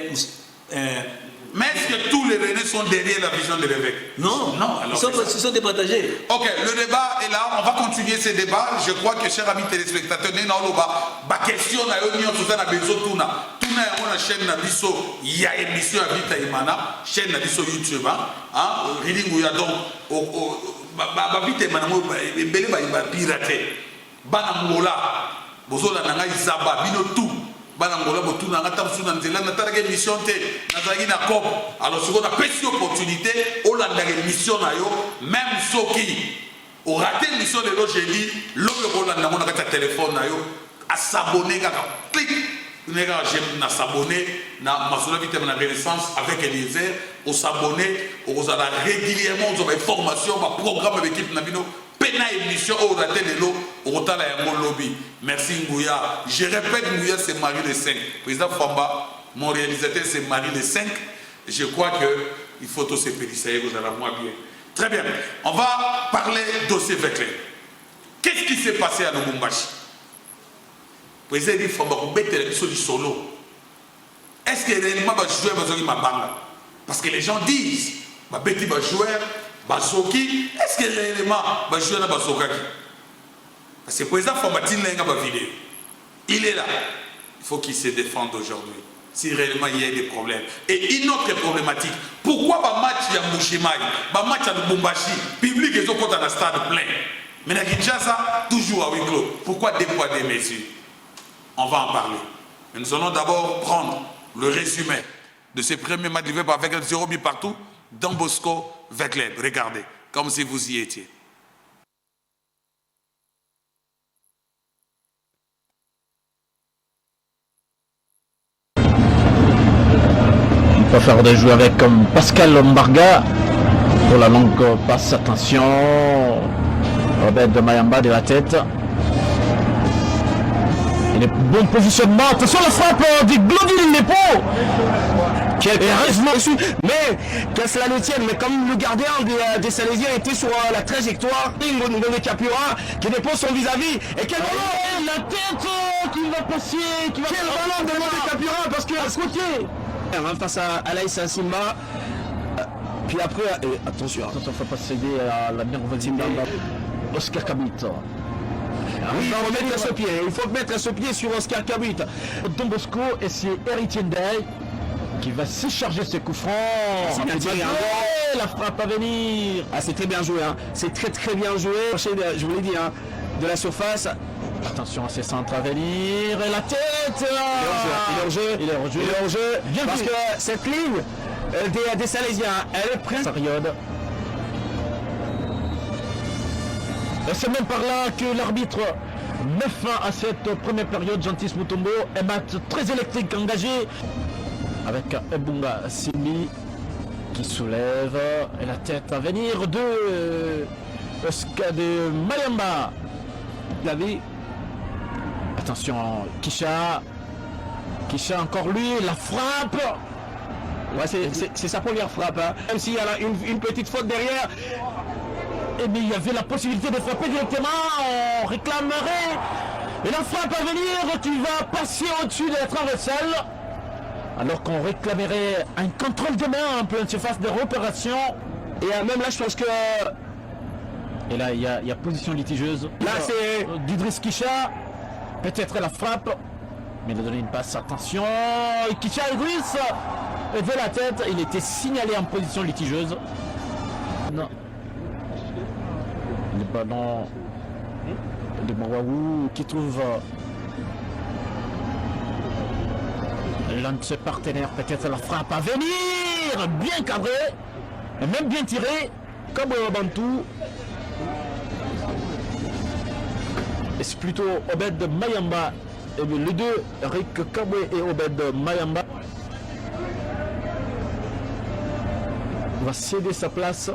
Mais est-ce que tous les Renés sont derrière la vision de l'évêque? Non, ils sont départagés. Ok, le débat est là, on va continuer ce débat. Je crois que, chers amis téléspectateurs, ma question est la chaîne Nabiso, il y a une émission à Vita Imana, chaîne Nabiso YouTube, reading où il y a donc, Vita Imana, Bele va pirater, Banamola, Bozola Nanga Isaba, Bino tout. Banangola botuna ngata msuna nzela na tarage mission te nazaki na cop alors ce qu'on a pris opportunité olanda mission na yo même soki au raté mission de l'ogeli l'autre olanda mona kata téléphone na yo à s'abonner kaka clic nega j'aime na s'abonner na masula vite na Renaissance avec Eliezer au s'abonner aux ala régulièrement aux informations ma programme avec équipe na bino pena émission au raté de l'eau au tala ya lobby. Merci Ngouya. Je répète, Ngouya c'est Marie de 5. Président Fouamba, Mon réalisateur, c'est Marie le 5. Je crois qu'il faut tous se périsser, vous allez moi bien. Très bien. On va parler dossier Vekler. Qu'est-ce qui s'est passé à Lubumbashi? Vous avez dit qu'il faut mettre du solo. Est-ce que réellement les joueurs vont jouer? Parce que les gens disent que les joueurs Basoki, est-ce que réellement les joueurs ne sont pas parce que le président Fambatine l'a une vidéo. Il est là. Il faut qu'il se défende aujourd'hui. Si réellement il y a des problèmes. Et une autre problématique. Pourquoi le match à Mouchimaï, le match à Lubumbashi, public et autres dans le stade plein? Mais à Kinshasa, toujours à huis clos. Pourquoi des poids des mesures? On va en parler. Mais nous allons d'abord prendre le résumé de ces premiers matchs livrés par Vekler 0 but partout dans Bosco Vekler. Regardez, comme si vous y étiez. Il va faire des joueurs avec comme Pascal Lombarga pour la longue passe. Attention, Robert de Mayamba de la tête. Il est bon positionnement. Attention la frappe du Glodil Lepo. Mais que cela ne tienne, mais comme le gardien des Salésiens était sur la trajectoire, Ngoné Kapura qui dépose son vis-à-vis. Et quel ballon, la tête qui va passer, qui va quel ballon de Ngoné Kapura, parce que à côté face à Alaïs Simba. Puis après, attention, il ne faut pas céder à la bienvenue Oscar Kabit. Oui, il faut mettre ce pied sur Oscar Kabit. Don Bosco et c'est Héritier Day qui va se charger ce coup franc. C'est bien tiré, la frappe à venir. Ah, c'est très bien joué, hein. C'est très bien joué. Je vous l'ai dit, hein, de la surface. Attention à ces centres à venir. Et la tête. Il est en jeu. Bien parce vu. que cette ligne des Salésiens, elle est prête. Période. Et c'est même par là que l'arbitre met fin à cette première période. Gentis Mutombo, un match très électrique engagé avec Ebunga Simbi qui soulève et la tête à venir de Mayamba. David. Attention, Kisha encore lui, la frappe. Ouais, c'est sa première frappe, hein. Même s'il y a une petite faute derrière. Et mais il y avait la possibilité de frapper directement, on réclamerait. Et la frappe à venir, tu vas passer au-dessus de la traversale. Alors qu'on réclamerait un contrôle de main en pleine surface de repération. Et même là, je pense que... Et là, il y a position litigieuse. Là, c'est... d'Idriss Kisha. Peut-être la frappe. Mais il a donné une passe, attention. Kisha Idriss de la tête. Il était signalé en position litigieuse. Non. Le ballon de Mawawou qui trouve l'un de ses partenaires, peut-être la frappe à venir, bien cadré et même bien tiré comme Bantou. Et c'est plutôt Obed Mayamba, et les deux, Rick Kabwe et Obed Mayamba, va céder sa place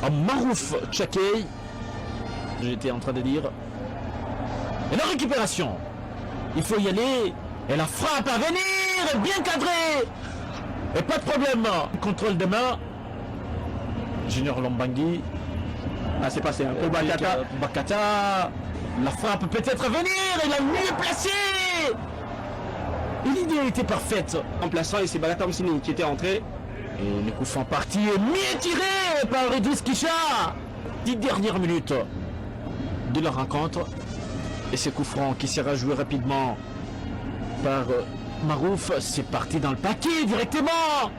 à Marouf Tchakei. J'étais en train de dire. Et la récupération. Il faut y aller. Et la frappe à venir. Bien cadré. Et pas de problème. Contrôle de main. Junior Lombangui. Ah, c'est passé. Pour Bakata. La frappe peut-être à venir. Il a mieux placé. Et l'idée était parfaite. En plaçant, et c'est Bagata Moussini qui était entré. Et les coups sont partis. Mieux tiré par Idriss Kisha. 10 dernières minutes de la rencontre. Et ce coup franc qui sera joué rapidement par Marouf. C'est parti dans le paquet directement.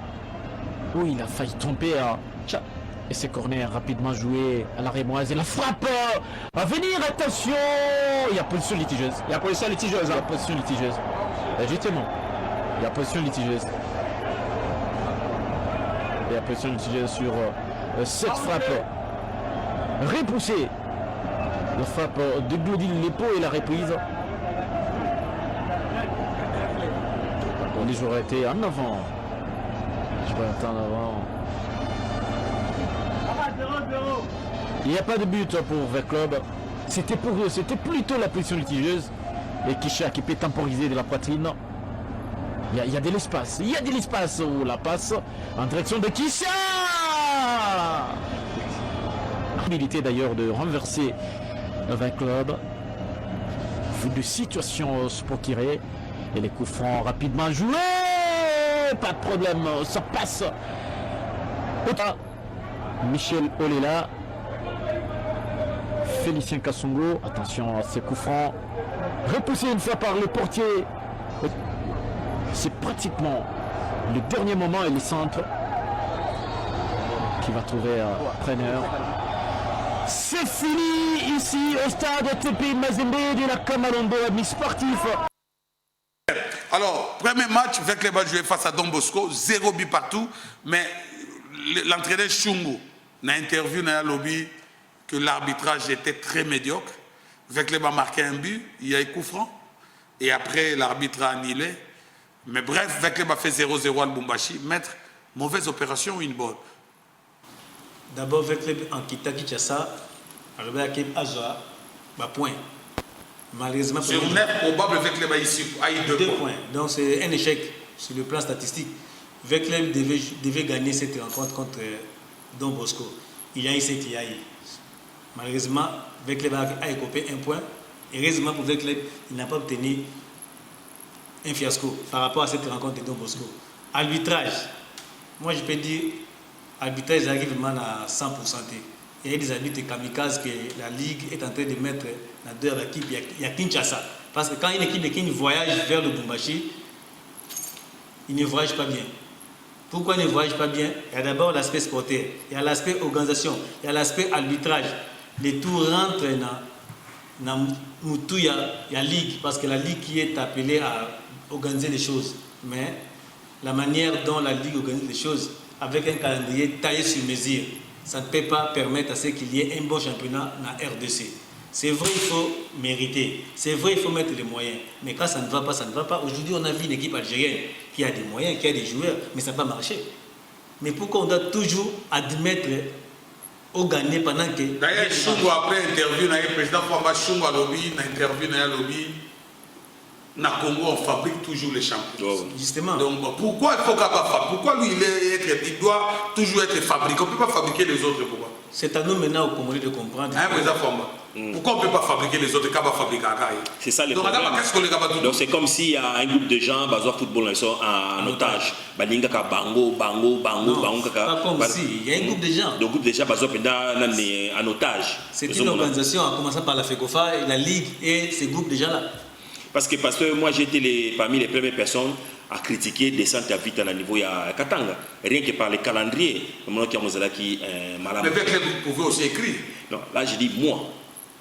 Oui, il a failli tromper. Et ces corners rapidement joués à la Rémoise. Et la frappe à venir. Attention. Il y a position litigieuse. Il y a position litigieuse. Il y a position litigieuse. Et justement, il y a position litigieuse. Il y a position litigieuse sur cette frappe repoussée. La frappe de Glodil Lepo et la reprise. Les joueurs étaient en avant. Je vais attendre avant. Il n'y a pas de but pour Vekler. C'était pour eux, c'était plutôt la position litigieuse. Et Kisha qui peut temporiser de la poitrine. Il y a de l'espace. Il y a de l'espace. Oh, la passe en direction de Kisha. Habilité d'ailleurs de renverser le club. Vu de situation Spokiré. Et les coups francs rapidement joués. Pas de problème. Ça passe. Michel Olela. Félicien Kassongo. Attention à ces coups francs. Repoussé une fois par le portier. C'est pratiquement le dernier moment et le centre qui va trouver un preneur. C'est fini ici au stade TP Mazembe de la Kamalondo, amis sportifs. Alors, premier match, avec les balles jouées face à Don Bosco, 0 but partout, mais l'entraîneur Chungo n'a interviewé dans le lobby que l'arbitrage était très médiocre. Avec les balles marqué un but, il y a eu coup franc, et après l'arbitre a annulé. Mais bref, avec les balles fait 0-0 à Lubumbashi, mettre mauvaise opération ou une bonne? D'abord, avec les en Kitaki Tchassa, arrivé à Kep Azoa, point. Malheureusement, sur 9 probable avec les balles ici, à 2 points. Donc c'est un échec sur le plan statistique. Veclem devait gagner cette rencontre contre Don Bosco. Il y a eu cette IAI. Malheureusement, Veclem a écopé un point. Heureusement pour Veclem, il n'a pas obtenu un fiasco par rapport à cette rencontre de Don Bosco. Arbitrage. Moi, je peux dire, arbitrage arrive vraiment à 100%. Il y a des arbitres kamikazes que la Ligue est en train de mettre dans deux équipes. Il y a Kinshasa. Parce que quand une équipe de Kin voyage vers le Lubumbashi, il ne voyage pas bien. Pourquoi il ne voyage pas bien? Il y a d'abord l'aspect sportif, il y a l'aspect organisation, il y a l'aspect arbitrage. Les tours rentrent dans il y a la Ligue, parce que la Ligue qui est appelée à organiser les choses. Mais la manière dont la Ligue organise les choses, avec un calendrier taillé sur mesure, ça ne peut pas permettre à ce qu'il y ait un bon championnat dans la RDC. C'est vrai, il faut mériter. C'est vrai, il faut mettre les moyens. Mais quand ça ne va pas, ça ne va pas. Aujourd'hui, on a vu une équipe algérienne qui a des moyens, qui a des joueurs, mais ça n'a pas marché. Mais pourquoi on doit toujours admettre au gagné pendant que... D'ailleurs, Chungo, après interview, le président Famba Chungo a lobby, interview dans le lobby, dans le Congo, on fabrique toujours les champions. Oh. Justement. Donc, pourquoi il faut qu'il fabrique? Pourquoi lui, il doit toujours être fabriqué? On ne peut pas fabriquer les autres, pourquoi? C'est à nous maintenant au Congolais de comprendre. Hein, président Famba? Pourquoi on ne peut pas fabriquer les autres? C'est ça le problème. Donc c'est comme s'il y a un groupe de gens, Bazoa Football, ils sont en otage. Baningaka bango. Pas comme si, il y a un groupe de gens. Le groupe de gens, Bazoa en otage. C'est une organisation, en commençant par la FECOFA, la Ligue et ces groupes de gens-là. Parce que moi j'ai été parmi les premières personnes à critiquer descente à vite à niveau à Katanga. Rien que par le calendrier. Mais avec les vous pouvez aussi écrire. Non, là je dis moi.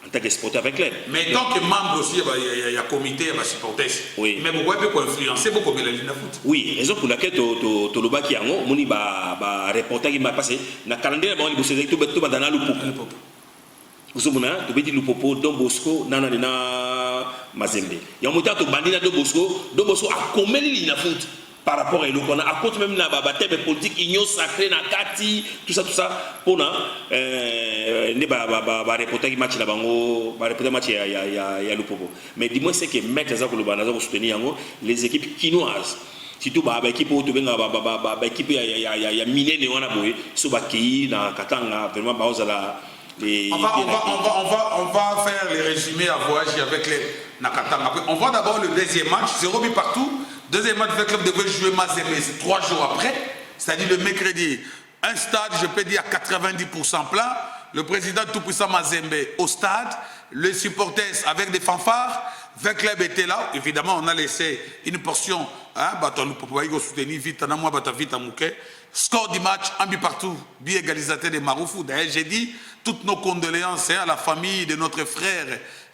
En tant qu'exporter avec l'aide. Mais tant que membre aussi, il y a comité, il y a supporter. Oui. Mais vous pouvez influencer beaucoup de la ligne de foot. Oui, raison pour laquelle Toloba qui a un reporter qui m'a passé. Dans le calendrier, il y a tout dans le popo. Vous avez dit le popo, Don Bosco, Nana Mazembe. Il y a un moment où Bandina Don Bosco a combien de lignes de foot par rapport à l'Okon. À côté même de la bataille politique, union sacrée, Nakati, tout ça, pour reporter qui match match il y a le popo. Mais dis-moi c'est que mettre ça pour le Banaza pour soutenir les équipes quinoises. Surtout l'équipe où tu as équipe il y a miné ne wana boy so ba ki na Katanga vraiment ba ozala les on va faire les résumés à voyager avec les Nakatanga. On voit d'abord le deuxième match, 0 but partout. Deuxième match, le club devait jouer Mazembe 3 jours après, c'est-à-dire le mercredi. Un stade, je peux dire, à 90% plein. Le président tout-puissant Mazembe au stade. Les supporters avec des fanfares. Le club était là. Évidemment, on a laissé une portion. Score du match, un but partout. But égalisateur de Maroufou. D'ailleurs, j'ai dit toutes nos condoléances à la famille de notre frère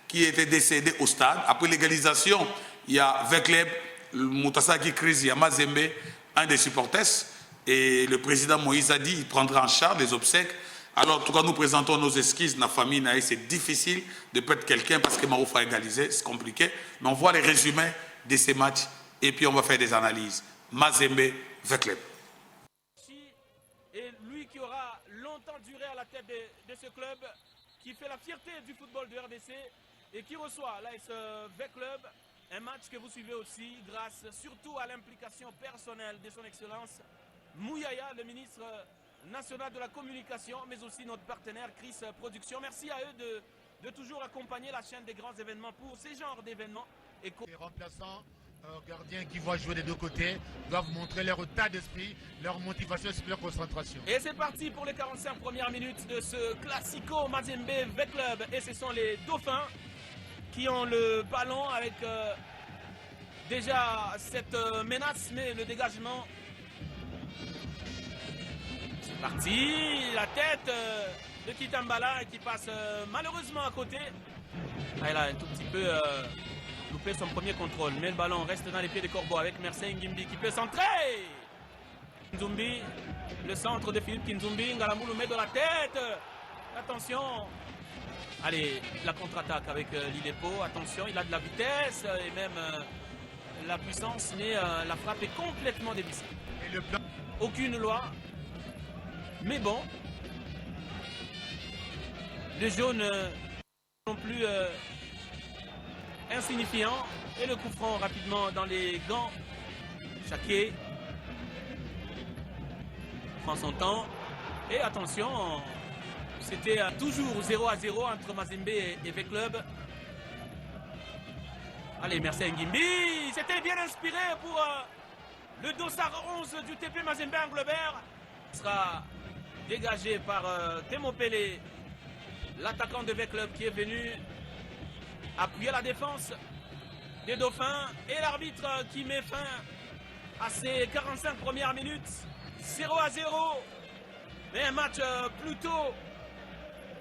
qui était décédé au stade. Après l'égalisation, il y a Vecleb, Moutasaki Crise, il y a Mazembe, un des supporters. Et le président Moïse a dit qu'il prendra en charge les obsèques. Alors, en tout cas, nous présentons nos esquisses. La famille, c'est difficile de perdre quelqu'un parce que Marouf a égalisé, c'est compliqué. Mais on voit les résumés de ces matchs et puis on va faire des analyses. Mazembe, Vecleb. Et lui qui aura longtemps duré à la tête de ce club, qui fait la fierté du football de RDC et qui reçoit l'AS Vecleb Un match que vous suivez aussi grâce surtout à l'implication personnelle de son Excellence Mouyaya, le ministre national de la communication, mais aussi notre partenaire Chris Production. Merci à eux de toujours accompagner la chaîne des grands événements pour ces genres d'événements. Les remplaçants, gardiens qui vont jouer des deux côtés, doivent montrer leur état d'esprit, leur motivation et leur concentration. Et c'est parti pour les 45 premières minutes de ce Classico Mazembe V-Club. Et ce sont les Dauphins qui ont le ballon avec déjà cette menace, mais le dégagement. C'est parti, la tête de Kitambala qui passe malheureusement à côté. Ah, il a un tout petit peu loupé son premier contrôle, mais le ballon reste dans les pieds des Corbeaux avec Mercedes Ngimbi qui peut centrer. Kinzumbi, le centre de Philippe Kinzumbi, Ngalamboulou met de la tête. Attention. Allez, la contre-attaque avec Lilepo. Attention, il a de la vitesse et même la puissance, mais la frappe est complètement dévissée. Aucune loi. Mais bon, les jaunes non plus insignifiants. Et le coup franc rapidement dans les gants. Chaquet prend son temps. Et attention, c'était toujours 0-0 entre Mazembe et V-Club. Allez, merci Ngimbi. C'était bien inspiré pour le dossard 11 du TP Mazembe Anglebert. Il sera dégagé par Temo Pelé, l'attaquant de V-Club qui est venu appuyer la défense des Dauphins. Et l'arbitre qui met fin à ces 45 premières minutes. 0-0. Mais un match plutôt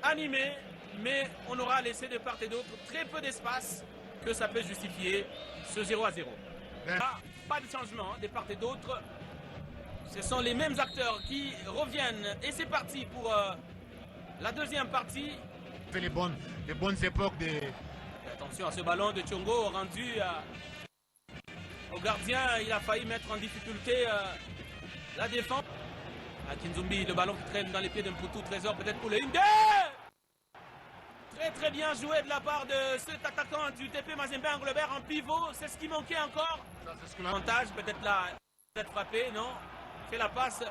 animé, mais on aura laissé de part et d'autre très peu d'espace que ça peut justifier ce 0-0. Pas de changement de part et d'autre. Ce sont les mêmes acteurs qui reviennent et c'est parti pour la deuxième partie. Fait les bonnes époques des... Attention à ce ballon de Tchongo rendu au gardien. Il a failli mettre en difficulté la défense. À Kinzumbi, le ballon qui traîne dans les pieds d'un Poutou Trésor, peut-être pour le Inde. Très très bien joué de la part de cet attaquant du TP Mazembe Anglebert en pivot. C'est ce qui manquait encore. Avantage, peut-être là, peut-être frappé, non. Fait la passe.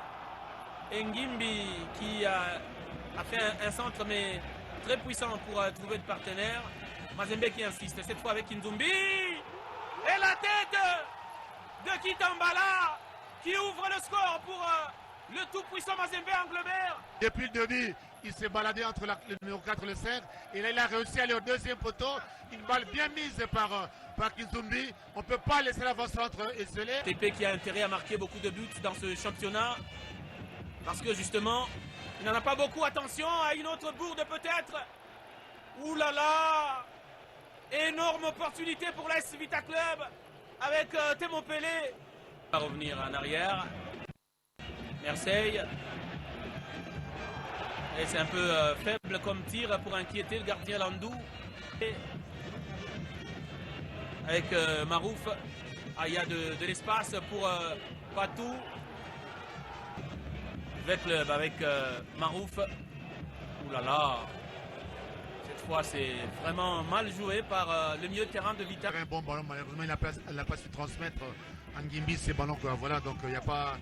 Ngimbi qui a fait un centre mais très puissant pour trouver de partenaire. Mazembe qui insiste, cette fois avec Kinzumbi. Et la tête de Kitambala qui ouvre le score pour le tout-puissant Mazembe Anglebert. Depuis le début, il s'est baladé entre le numéro 4 et le 5. Et là, il a réussi à aller au deuxième poteau. Une balle bien mise par Kinzumbi. On ne peut pas laisser l'avant-centre esselé. TP qui a intérêt à marquer beaucoup de buts dans ce championnat. Parce que justement, il n'en a pas beaucoup. Attention à une autre bourde peut-être. Ouh là là. Énorme opportunité pour l'AS Vita Club. Avec Temo Pelé. On va revenir en arrière. Marseille. Et c'est un peu faible comme tir pour inquiéter le gardien Landou. Et avec Marouf. Ah, il y a de l'espace pour Patou. V-Club avec Marouf. Ouh là là. Cette fois, c'est vraiment mal joué par le milieu de terrain de Vita. Un bon ballon, malheureusement, il n'a pas su transmettre à Ngimbi ces ballons. Voilà, donc il n'y a pas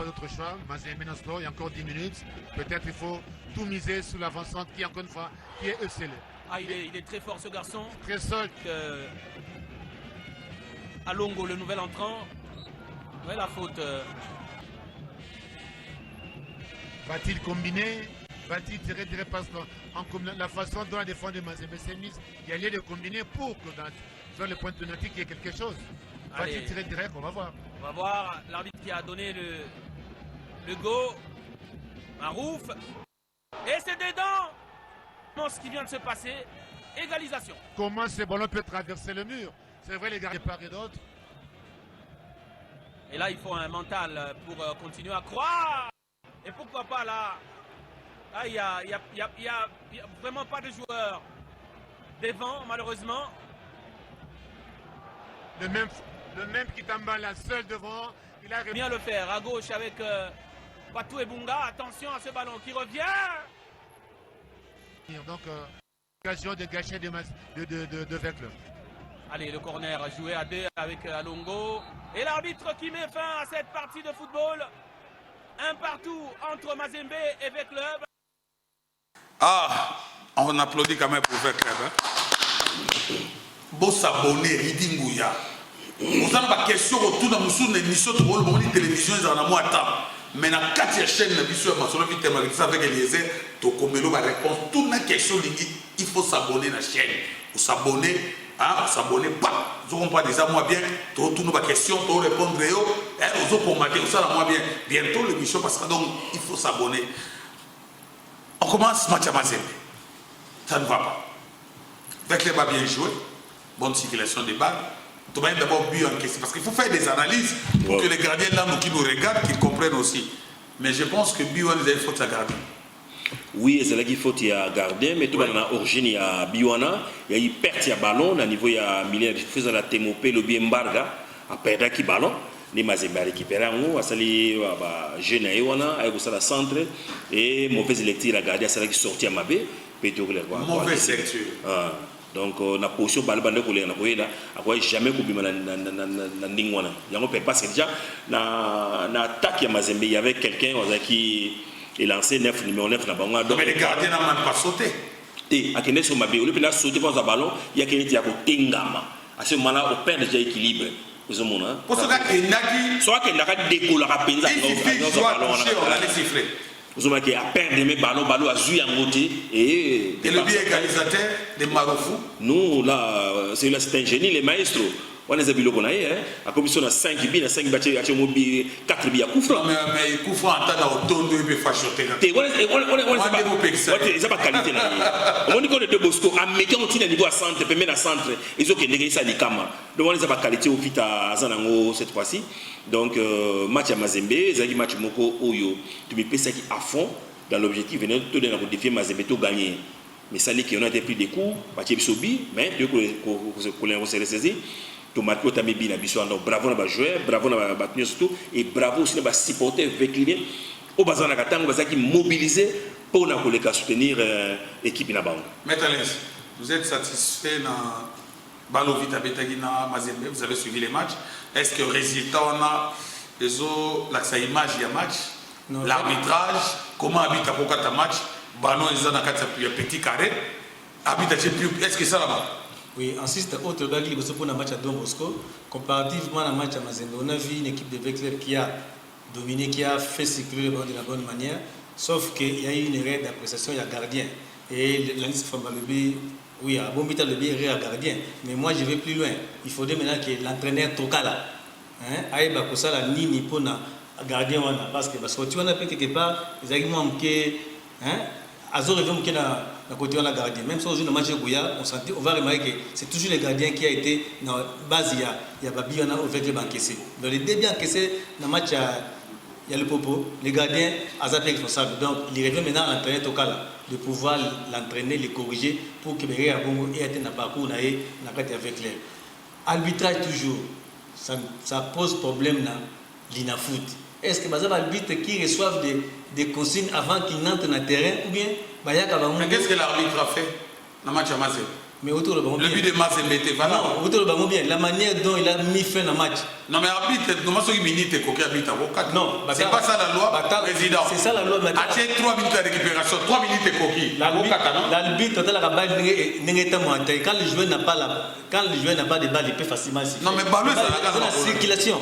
d'autre choix. Mazembe il y a encore 10 minutes. Peut-être il faut tout miser sur l'avancante qui, encore une fois, qui est esselé. Ah, il est très fort ce garçon. Très solide. Alongo, le nouvel entrant. Ouais, la faute. Va-t-il combiner? Va-t-il tirer des passes la façon dont la défense de Mazembe s'est mise? Il y a lieu de combiner pour que dans le point de penalty qu'il y ait quelque chose. Va-t-il tirer direct? On va voir. On va voir l'arbitre qui a donné le go. Marouf. Et c'est dedans. Ce qui vient de se passer. Égalisation. Comment ce ballon peut traverser le mur? C'est vrai, les gars, de part et d'autre. Et là, il faut un mental pour continuer à croire. Et pourquoi pas là? Ah, il y a vraiment pas de joueurs devant, malheureusement. Le même Kitambala seul devant. Il a bien le faire à gauche avec Patou et Bunga. Attention à ce ballon qui revient. Donc, occasion de gâcher de V-Club. Allez, le corner joué à 2 avec Alongo. Et l'arbitre qui met fin à cette partie de football. Un partout entre Mazembe et V-Club. Ah, on applaudit quand même pour V-Club. Hein? Bon s'abonner, Ridingouya. Vous avez une question autour de l'émission de télévision, mais dans 4 chaînes, avec Eliezer, tu as la réponse. Toute la question, il faut s'abonner à la chaîne. Vous s'abonner, hein, vous s'abonner pas. Vous comprenez déjà moi bien, tu as toutes les questions, tu as répondre, vous avez remarqué, vous savez moi bien. Bientôt l'émission passera, donc il faut s'abonner. On commence match à Mazembe. Ça ne va pas. Avec les bas bien joué, bonne circulation des balles. Tu vas d'abord but en question. Parce qu'il faut faire des analyses pour que les gardiens là qui nous regardent, qu'ils comprennent aussi. Mais je pense que Biwan, il faut la garder. Oui, c'est là qu'il faut y a gardien, mais tout le monde a origine, il y a Biwana, il y a eu perte de ballon, à niveau il y a milieu de faisant la Temopé, le bien Mbarga, à perdre qui ballon. Les Mazembe récupéré en haut, à salir jeune à Ewana, à la centre, et mauvaise lecture à garder, à celle qui sortit à Mabé, mauvaise lecture. Donc la position balbande ko lenga koyeda akoy jamais ko bima na ndingwana yango peut parce que déjà na attaque ya Mazembe il y avait quelqu'un qui est lancé 9 numéro 9 na bango donc mais les gardiens n'ont pas sauté et à kene sur Mabé au lieu de sauter pour un ballon il y a quelqu'un qui a tengama à ce moment là on perd déjà équilibre vous avez mon pour ça que Nagi soit que Nagi décolle la penza on a les sifflets. Vous avez dit à perdre mes ballons à jouer en côté et le bien égalisateur de Marofou. Nous là c'est un génie les maestros. On est habillés qu'on a à commission de 5 billes, 5 bâtiments, 4 billes à Koufra. Mais Koufra en temps d'automne, il peut faire choter. On n'a pas qualité. On dit qu'on est de Bosco, en mettant un niveau à centre, peut mettre à centre, ils ont négocié ça les camas. Donc on n'a pas qualité au fit à Zanango cette fois-ci. Donc match à Mazembe, Zagi match Moko Oyo, tu me pèses ça qui à fond dans l'objectif, venir tout donner pour défier Mazembe, tout gagner. Mais ça dit qu'on a été pris des coups, Mathieu Sobi, mais tu qu'on s'est ressaisi. Tomato Tamibi na biso donc bravo na joueur bravo na battu surtout et bravo aussi na supporter vécliner au bazar na katango bazaki mobiliser pour na koleka soutenir équipe na bango. Maître Lens, vous êtes satisfait na Balovita Betagina Mazembe, vous avez suivi les matchs. Est-ce que résultat on a les autres la image il y a match l'arbitrage comment habite à kokata match ballon ils ont na kata petit carré habite est-ce que ça là-bas? Oui, ensuite, autre bagage, il faut un match à Don Bosco. Comparativement à un match à Mazembe, on a vu une équipe de V-Club qui a dominé, qui a fait circuler le ballon de la bonne manière. Sauf qu'il y a eu une erreur d'appréciation, il y a gardien. Et l'analyse Fambalubi, oui, à bon le bien erreur à gardien. Mais moi, je vais plus loin. Il faudrait maintenant que l'entraîneur Tokala, Aïba Kosala, ni pour gardien, parce que tu vois, quelque part, les arguments qui Azor est qui na côté on a gardien. Même si on joue le match de Gouya, on va remarquer que c'est toujours le gardien qui a été dans la base. Il y a Babi, on a avec les encaissés. Dans les débuts encaissés, dans le match, il y a le Popo, les gardiens, Azap est responsable. Donc il revient maintenant à l'entraîneur Tokala de pouvoir l'entraîner, le corriger pour que les gars aient un parcours avec l'air. Arbitrage toujours, ça pose problème dans l'INAFOOT. Est-ce que les arbitres qui reçoivent des consignes avant qu'ils n'entrent dans le terrain ou bien mais qu'est-ce que l'arbitre a fait dans le match à Mazembe? Mais autour de le but de Mazembe était valable. Non, autour de bien. La manière dont il a mis fin au match. Non, mais arbitre, comment est-ce qu'il coquille arbitre avocat? Non, c'est pas ça la loi, président. C'est ça la loi. Acheter 3 minutes de récupération, 3 minutes de coquille. L'arbitre, quand le joueur n'a pas de balle, il peut facilement siffler. Non, mais ballon, c'est la circulation.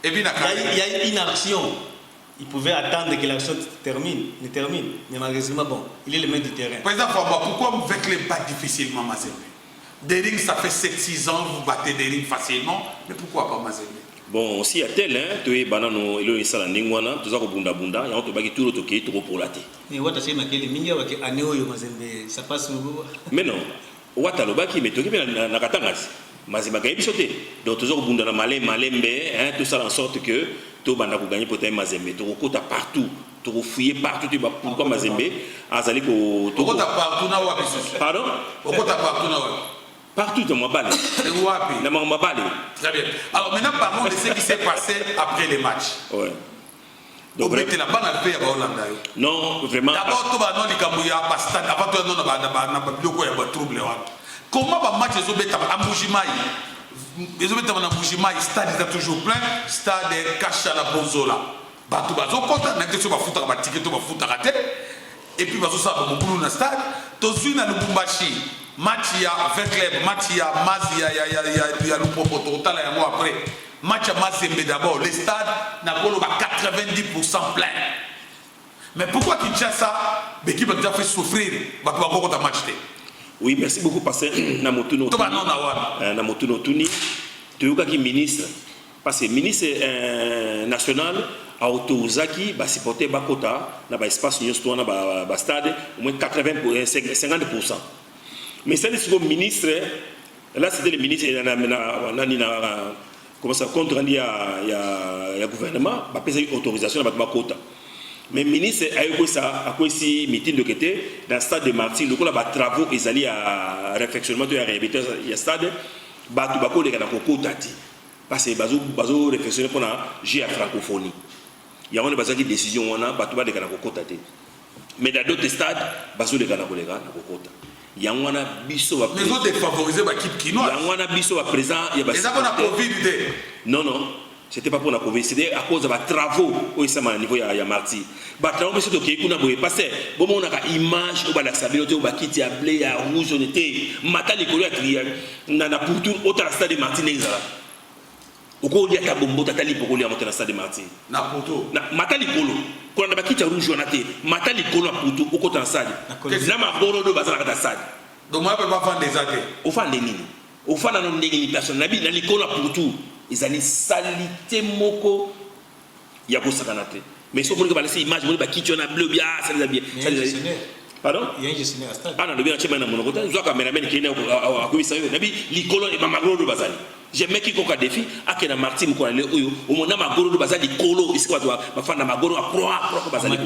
Et puis, il y a une action. Il pouvait attendre que l'action ne termine. Mais malheureusement, bon, il est le maître du terrain. Président Famba, pourquoi vous faites les battre difficilement Mazembe? Dering, ça fait 7-6 ans, vous battez Dering facilement, mais pourquoi pas Mazembe? Bon, si à tel, tu es banano, il est là, Ningwana, tu as bunda, il y a un peu tout le toqué, tout pour la tête. Mais what a ça passe au mais non, what a l'obaki, mais tu es na Katangas. Mazembe a sauté. Donc, tu as bunda, malembe, tout ça en sorte que tu vas gagner pour Mazembe. Tu as partout. Tu vas fouiller partout. Tu vas pourquoi Mazembe Azali ko. Tu as partout na wapi. Pardon? Tu as partout na wapi. Partout dans ma balle. C'est wapi. Dans ma balle. Très bien. Alors maintenant parlons de ce qui s'est passé après les matchs. Ouais. Donc tu la bonne paix à Hollande. Non, vraiment. D'abord tu vas non likambuya pas stade avant tu non na ba biloko ya ba trouble wa. comment va match les obéta à Moujimaï? Les obéta à Moujimaï, stade est toujours plein, stade caché à la Bonzola. Batou bazo content, n'a que sur ma foot à ticket, ma foot à rater. Et puis bazo ça mon boulot dans stade. Tozu na Lubumbashi, match ya 20 clubs, match ya Mazi ya Lupopo total et moi après. Match à Mazembe d'abord, le stade n'a pas 90% plein. Mais pourquoi Kinshasa, l'équipe a déjà fait souffrir, va pouvoir encore match? Oui, merci beaucoup, Pasteur Namotuno. Namotuno Tuni, tu es qui ministre, parce que ministre national a autorisé à supporter Bakota, dans l'espace Union dans le stade, au moins 50%. Mais c'est le ministre, là c'était le ministre, comment ça, contre le gouvernement, il a une autorisation dans Bakota. Mais le ministre a eu ça, a eu meeting de côté dans le stade de Martyr, le travaux ils allaient à réfectionnement de la réhabilitation du stade, batu bako les gars tati parce que bazo réfectionner pour la G à francophonie. Il y a une base de décision on a batu ba les gars tati. Mais dans d'autres stades, bazo les gars kokota. Il y a un biso va mais autres défavorisés ba équipe kinoise. Il y a un biso va présent, il y a ça qu'on a Covid. Non. C'était pas pour la Covid, c'était à cause de travaux au niveau de Martyr. Travaux, c'est ok, parce que bon, on a une image, on a la stabilité, on a quitté à blé, à rouge, on était, matin les couleurs, on a pour tout autre stade de Martyr. Au cours de la bombe, on a les pour monter dans le stade de Martyr. Na poto. Matin les couleurs, quand on a quitté à rouge, on a été, matin les couleurs pour tout, au côté d'un stade. N'a ma boro de bazar dans stade. Donc moi, je ne peux pas faire des athées. Au fan des lignes. Au fan d'un des personnes, n'a les couleurs pour tout. Ils allaient salité moko il y a pour ça canate mais si on veut laisser image on va quitter on a bleu bien ça les a bien pardon il y a un gestionnaire à stade ah non le bien chez mon côté je vois cameraman qui est à quoi ça nabi l'icolo et mamagoro de bazali j'ai mec qui coca défi à que na Martin ko aller oyo au mon mamagoro de bazali colo ici quoi toi ma fan na magoro à pro bazali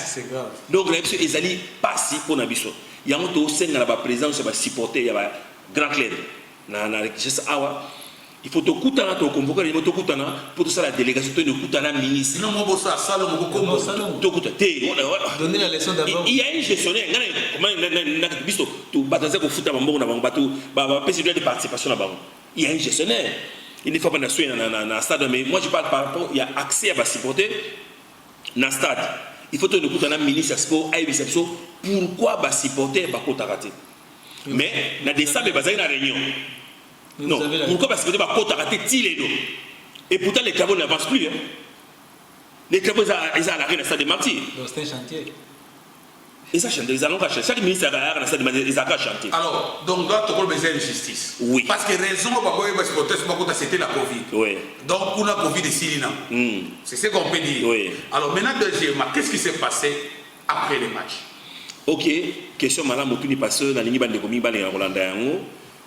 c'est grave donc les ils allaient passer pour na biso il y a un to senga la présence va supporter il y a grand clair na juste awa il faut te coutana te convoquer il faut te coutana pour tout ça la délégation te coutana ministre non mon ça salon te coutana donner la leçon d'abord il y a un gestionnaire comment na biso to bataza ko futa mambo na bango bato ba président de participation na bango il y a un gestionnaire il ne faut pas na stade mais moi je parle par rapport il y a accès à ba supporter na stade il faut te coutana ministre sport ay bicepso pourquoi ba supporter ba kotaraté mais na décembre bazaki na réunion. Non, pourquoi? Parce que tu vas rater Tilédo. Et pourtant, les travaux n'avancent plus. Hein. Les travaux, ils ont arrêté dans le stade de Martyr. Donc, c'est un chantier. Et ça, ils allons chanter. Chaque ministre a arrêté dans le stade de Martyr, ils ont chanté. Alors, donc là, tu as besoin de justice. Oui. Parce que raison, c'était la Covid. Oui. Donc, on a Covid ici. C'est ce qu'on peut dire. Oui. Alors, maintenant, deuxièmement, qu'est-ce qui s'est passé après les matchs? Ok, question madame Mokuni Passeur, dans l'Union de Komi, dans Rolanda Yango.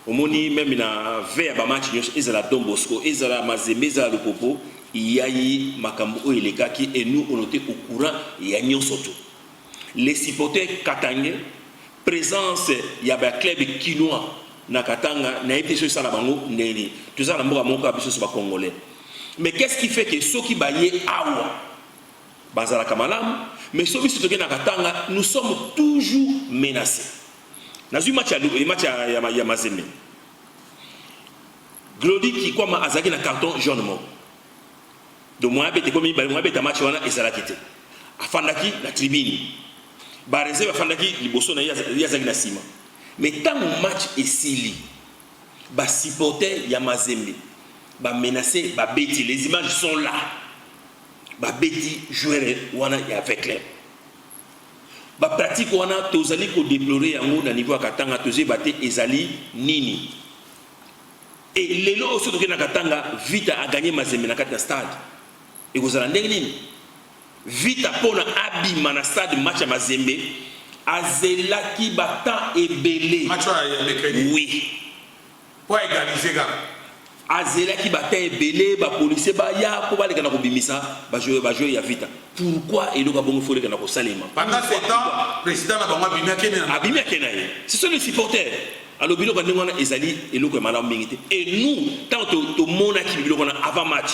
Au moni même na vers ba match ezala Don Bosco ezala Mazembe ezala Lupopo il y a eu makambo eleka qui et nous on était au courant il y a nyonso tout les supporters Katanga présence il y a ba club kinois na Katanga na été sur ça la bango ndeni tout ça na mboka moko abiso sur ba congolais mais qu'est-ce qui fait que ceux qui baillé awa bazala kamalam mais ceux qui sont na Katanga nous sommes toujours menacés. Dans un match à Mazembe, Glody qui comme Azaki na carton jaune mort. Donc moi bête comme moi bête match wana ezala kité. Afandaki na tribune. Ba réserve afandaki liboso na Yazaki na sima. Mais tant le match est sili, ba supporter ya Mazembe, ba menacer, ba bêti, les images sont là. Ba bêti joueur wana ya avec les ba pratique wana tozali ko déplorer yango na niveau ya Katanga tozi baté ezali nini et lelo oso toke na Katanga Vita a gagné Mazembe na kati na stade et kozala ndenge nini Vita pona abima na stade match ya Mazembe azelaki bata ebele match ya mercredi oui pour égaliser gars azelaki bata ebele ba policier ba ya ko baleka na kobimisa ba jouer ya Vita pourquoi eloka bongo foleka na kosalema pendant ce temps président na bango abimia kena ce sont les supporters alors biloko ndenge wana ezali eloko ya malamu mingi te et nous tant to monaki biloko na avant match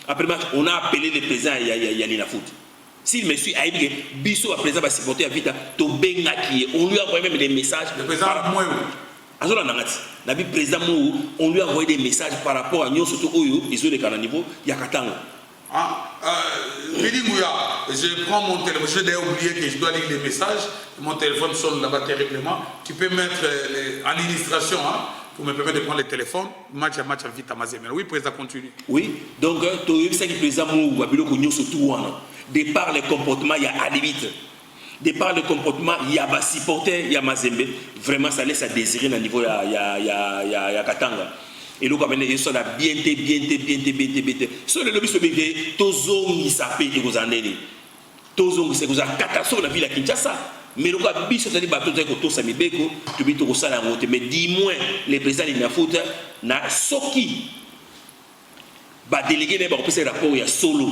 après match on a appelé le président ya Lina Foot s'il me suit aïe biso à président ba supporter ya Vita to bengaki on lui a envoyé même des messages le président Mouéou Azola Nangati, Nabi président Mou, on lui a envoyé des messages par rapport à nous, surtout Oyo, ils ont des canaux niveau, Yakatanga. Je prends mon téléphone, j'ai déjà oublié que je dois lire les messages, mon téléphone sonne là-bas terriblement, tu peux mettre en illustration, pour me permettre de prendre le téléphone, match à vite à Mazembe. Oui, président, continue. Oui, donc, tu sais que le président Mou, de par les comportements, il y a à limite. De par le comportement, il y a des supporters, il y a Mazembe. Vraiment, ça laisse à désirer au niveau de Katanga. Et donc, il y a bien. Sur le lobby, c'est Tozong, il s'appelle et vous en avez. Tozong, c'est vous avez catastrophe la ville à Kinshasa. Mais le cas, c'est-à-dire que tout ça, mais dis-moi, les présidents de la faute, na Soki, délégué d'un rapport, il y a solo.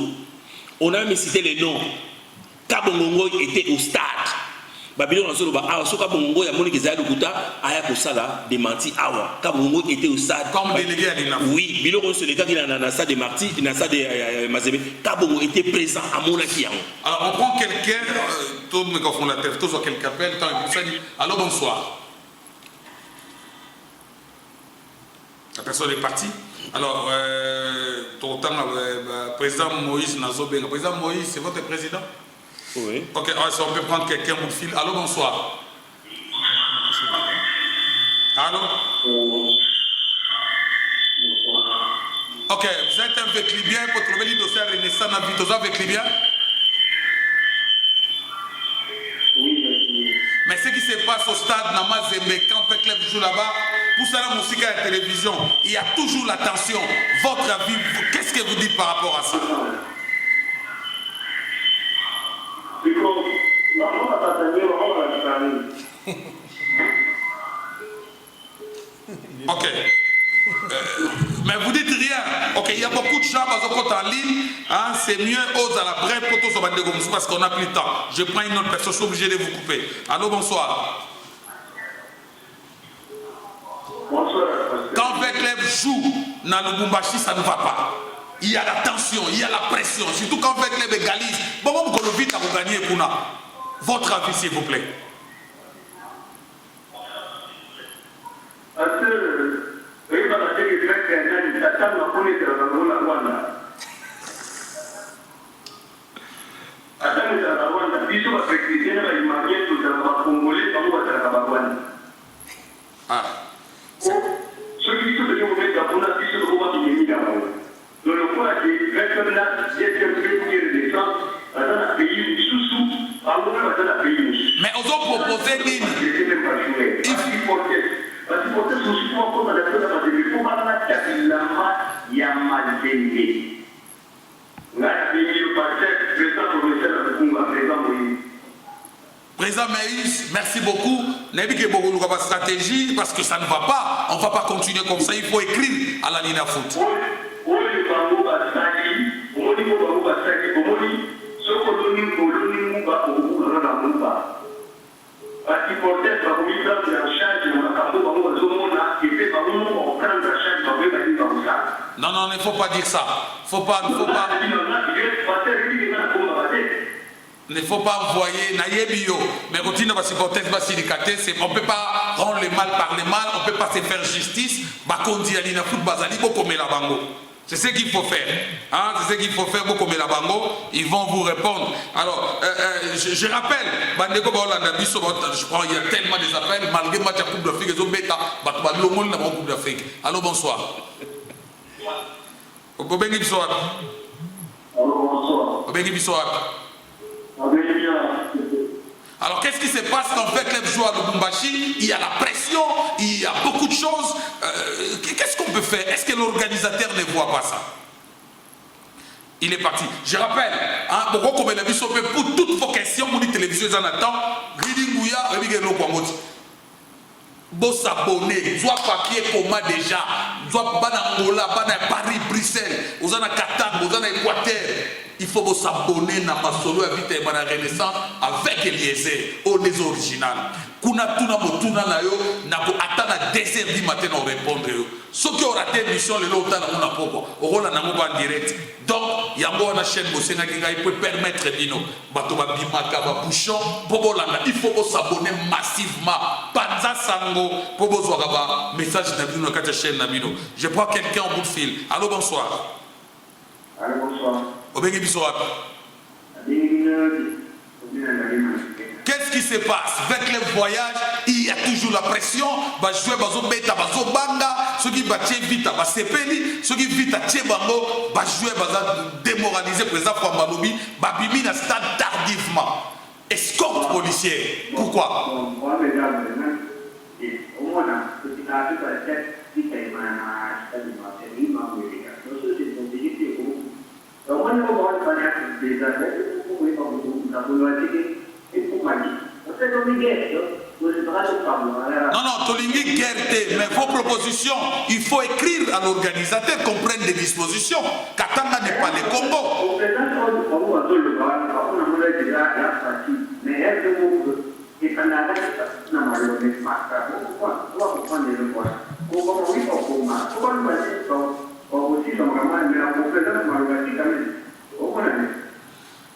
On a même cité les noms. Kabongo était au stade. Babylon Solo Kabongo a monique Zayou Kouta a Sala de Marti Awa. Kabongo était au stade. Comme délégué à l'INAF. Oui, Bilon sur les cas qui dans la stade de Marti, dans la stade de Mazembe. Kabongo était présent à Monaki. Alors on prend quelqu'un, tout le monde font la tête, tous quelqu'un appelle, alors bonsoir. La personne est partie. Alors, président Moïse Nazobé. Président Moïse, c'est votre président? Oui. Ok, on peut prendre quelqu'un au bout de fil. Allô, bonsoir. Allô? Ok, vous êtes avec Libyen pour trouver le dossier Renaissance à Vitosa avec Libyen? Mais ce qui se passe au stade Namazembe, quand Peclef joue là-bas, pour ça la musique à la télévision, il y a toujours la tension. Votre avis, qu'est-ce que vous dites par rapport à ça? Ok. Mais vous dites rien. Ok, il y a beaucoup de gens en ligne. Hein, c'est mieux aux à la brève pour tous parce qu'on n'a plus de temps. Je prends une autre personne, je suis obligé de vous couper. Allô, bonsoir. Bonsoir. Quand Veclev joue dans le Lubumbashi, ça ne va pas. Il y a la tension, il y a la pression. Surtout quand Veclev égalise. Bon, vous le vite à vous gagner, Kuna. Votre avis, s'il vous plaît. Ah. Mais aux autres proposés, Président Maïs, merci beaucoup. N'est-ce pas stratégie parce que ça ne va pas. On ne va pas continuer comme ça. Il faut écrire à la Nina Foot. Non, non, il ne faut pas dire ça. Il ne faut pas envoyer Nayebio, mais continue à supporter on ne peut pas rendre le mal par le mal, on ne peut pas se faire justice. C'est ce qu'il faut faire. Hein? C'est ce qu'il faut faire. Ils vont vous répondre. Alors, je rappelle, je prends, il y a tellement des appels, malgré match à Coupe d'Afrique, ils ont bêta, Coupe d'Afrique. Allô, bonsoir. Alors qu'est-ce qui se passe quand Veclev joue à Lubumbashi? Il y a la pression, il y a beaucoup de choses. Qu'est-ce qu'on peut faire? Est-ce que l'organisateur ne voit pas ça? Il est parti. Je rappelle, hein, pour toutes vos questions, mon télévision en attend. Bon s'abonner, soit papier coma déjà, soit Banangola, Paris, Bruxelles, vous en avez Qatar, vous en avez Équateur. Il faut vous s'abonner à Masolo Vite et la Renaissance avec Eliezer, on est original. Kuna tuna motuna na yo, na ko atana 2h du matin on répondre yo. Ce qui aura été mission le lota na mona poko, okola na moba en direct. Donc yango na chaîne Bosenga Kinga il peut permettre bino bato ba bimaka ba bouchon bobolanga, il faut s'abonner massivement. Panza Sango, Pobo Zouaraba, message Nabino Kachachen Nabino. Je prends quelqu'un en bout de fil. Allô, bonsoir. Allô, bonsoir. Obégi Bissoap. Qu'est-ce qui se passe? Avec les voyages, il y a toujours la pression. Bah jouer bazo beta bazo banga, ceux qui battent vite à sepeli, ceux qui vite à Tchebango, bah jouer baza démoraliser président Fambalobi, bah bimi na stade tardivement. Escorte policière. Pourquoi? Non, non, Tolingi guerre, mais vos propositions, il faut écrire à l'organisateur qu'on prenne des dispositions. Katanga n'est pas les Congo.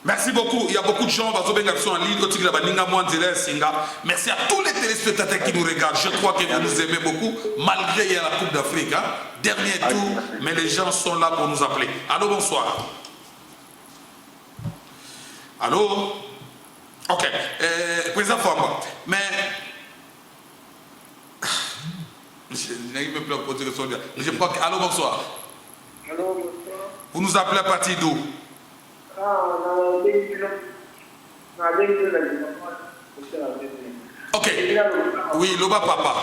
Merci beaucoup. Il y a beaucoup de gens qui sont en ligne. Merci à tous les téléspectateurs qui nous regardent. Je crois que vous nous aimez beaucoup, malgré il y a la Coupe d'Afrique. Hein. Dernier tour, mais les gens sont là pour nous appeler. Allô, bonsoir. Allô? Ok. Président Famba, mais... Je n'ai même plus poser le son. Je crois que... Allô, bonsoir. Allô, bonsoir. Vous nous appelez à partir d'où? Ok. Oui, Loba Papa.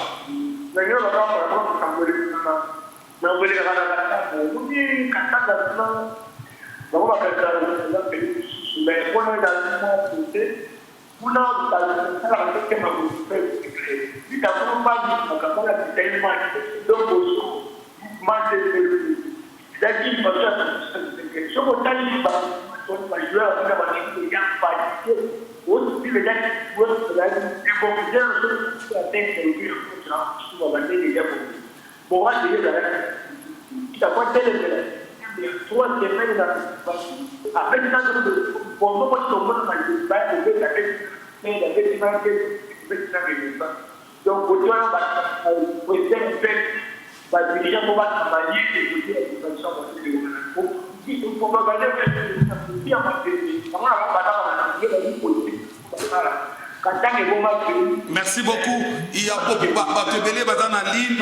Merci beaucoup. Il y a beaucoup de ligne.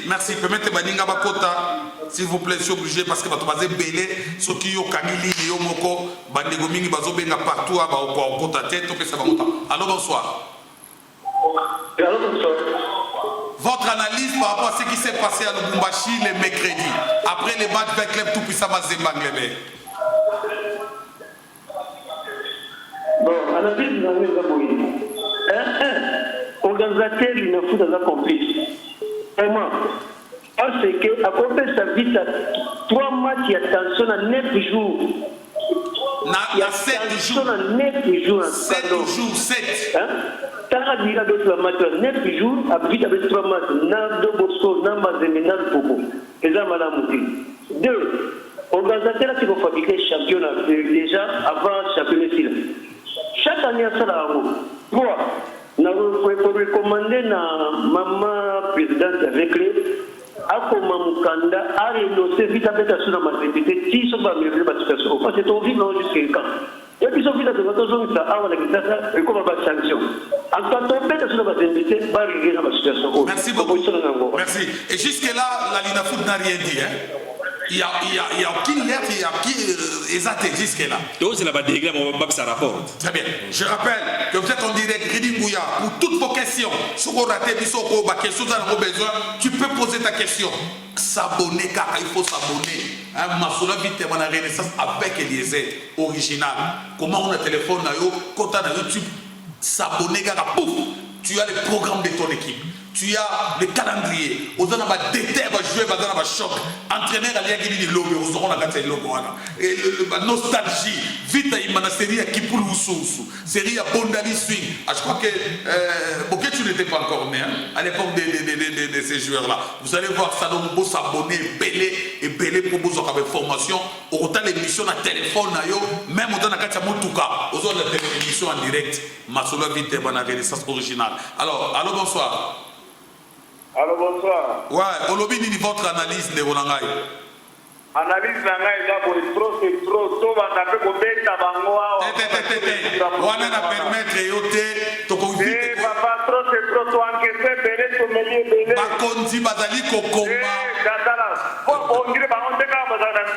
Merci. Permettez Baninga Bakota, s'il vous plaît, je suis obligé parce que Batobazé Belé, ceux qui ont Kamili, Yomoko, Bandego Mingi Bazobenga partout à Baokota tête, allô, bonsoir. Votre analyse par rapport à ce qui s'est passé à Lubumbashi les mercredis, après les matchs avec club tout puissant Mazembanglebe. Bon, analyse de organisateur, il ne faut pas complice. Vraiment. Parce qu'à côté de sa vie, 3 matchs, il y a tension à 9 jours. Il y a 7 jours. 9 jours. 7 jours, 7. Tant qu'il y a 9 jours, après avec 3 matchs, n'a de Bosco, n'a Mazembe, n'a de Poco. Et ça, madame Mouti. 2. Organisateur qui va fabriquer championnat déjà avant championnat. Chaque année, ça là. 3. Nous avons recommandé à maman présidente avec lui. Akoma Mukanda a renoncé vite avec la sur ma député qui sont pas mieux parce que c'est au vivant jusqu'à quand. Et puis sont vite de notre zone ça a la guitare et comme pas sanction. En tant que bête sur ma député va régler la situation. Merci beaucoup. Merci. Et jusque là la Lina Foot n'a rien dit hein. Il y a aucune lettre, il y a qui exact jusque là. C'est là-bas dégré mon bab ça rapporte. Très bien. Je rappelle que vous êtes en direct Crédit Bouya pour toutes vos questions. Si vous ratez Bissoko, question dans vos besoins, tu peux poser ta question. S'abonner car il faut s'abonner. Masoula vite mon renaissance avec Eliezer original. Comment on a téléphone là yo, quand on a YouTube, s'abonner car pouf, tu as les programmes de ton équipe. tu as le calendrier. Aux gens va déter, va jouer, va donner un choc. Entraîneur, il y a qui dit lobby, aux gens qui ont lobby. Et la nostalgie, vite, il y a une série qui pour le sous. Série à Bondali Swing. Je crois que Bokeh, tu n'étais pas encore né à l'époque de ces joueurs-là. Vous allez voir ça, donc vous s'abonner, belé pour vous avoir une formation. Autant l'émission à téléphone, même autant la carte à Moutouka, aux autres l'émission en direct. Masolo vite, la renaissance originale. Alors, allô, bonsoir. Allô, bonsoir. Ouais, Olobi, ni votre analyse de Ronangaï. Analyse Nangaï, là, c'est trop, tout va taper comme bête à Bangoa. On a permettre yote, to convite. Papa, trop, c'est trop, to encaisser, belé, to mêler, belé. Bakondi, bazali, kokoma. Gatala. On dirait, on dit,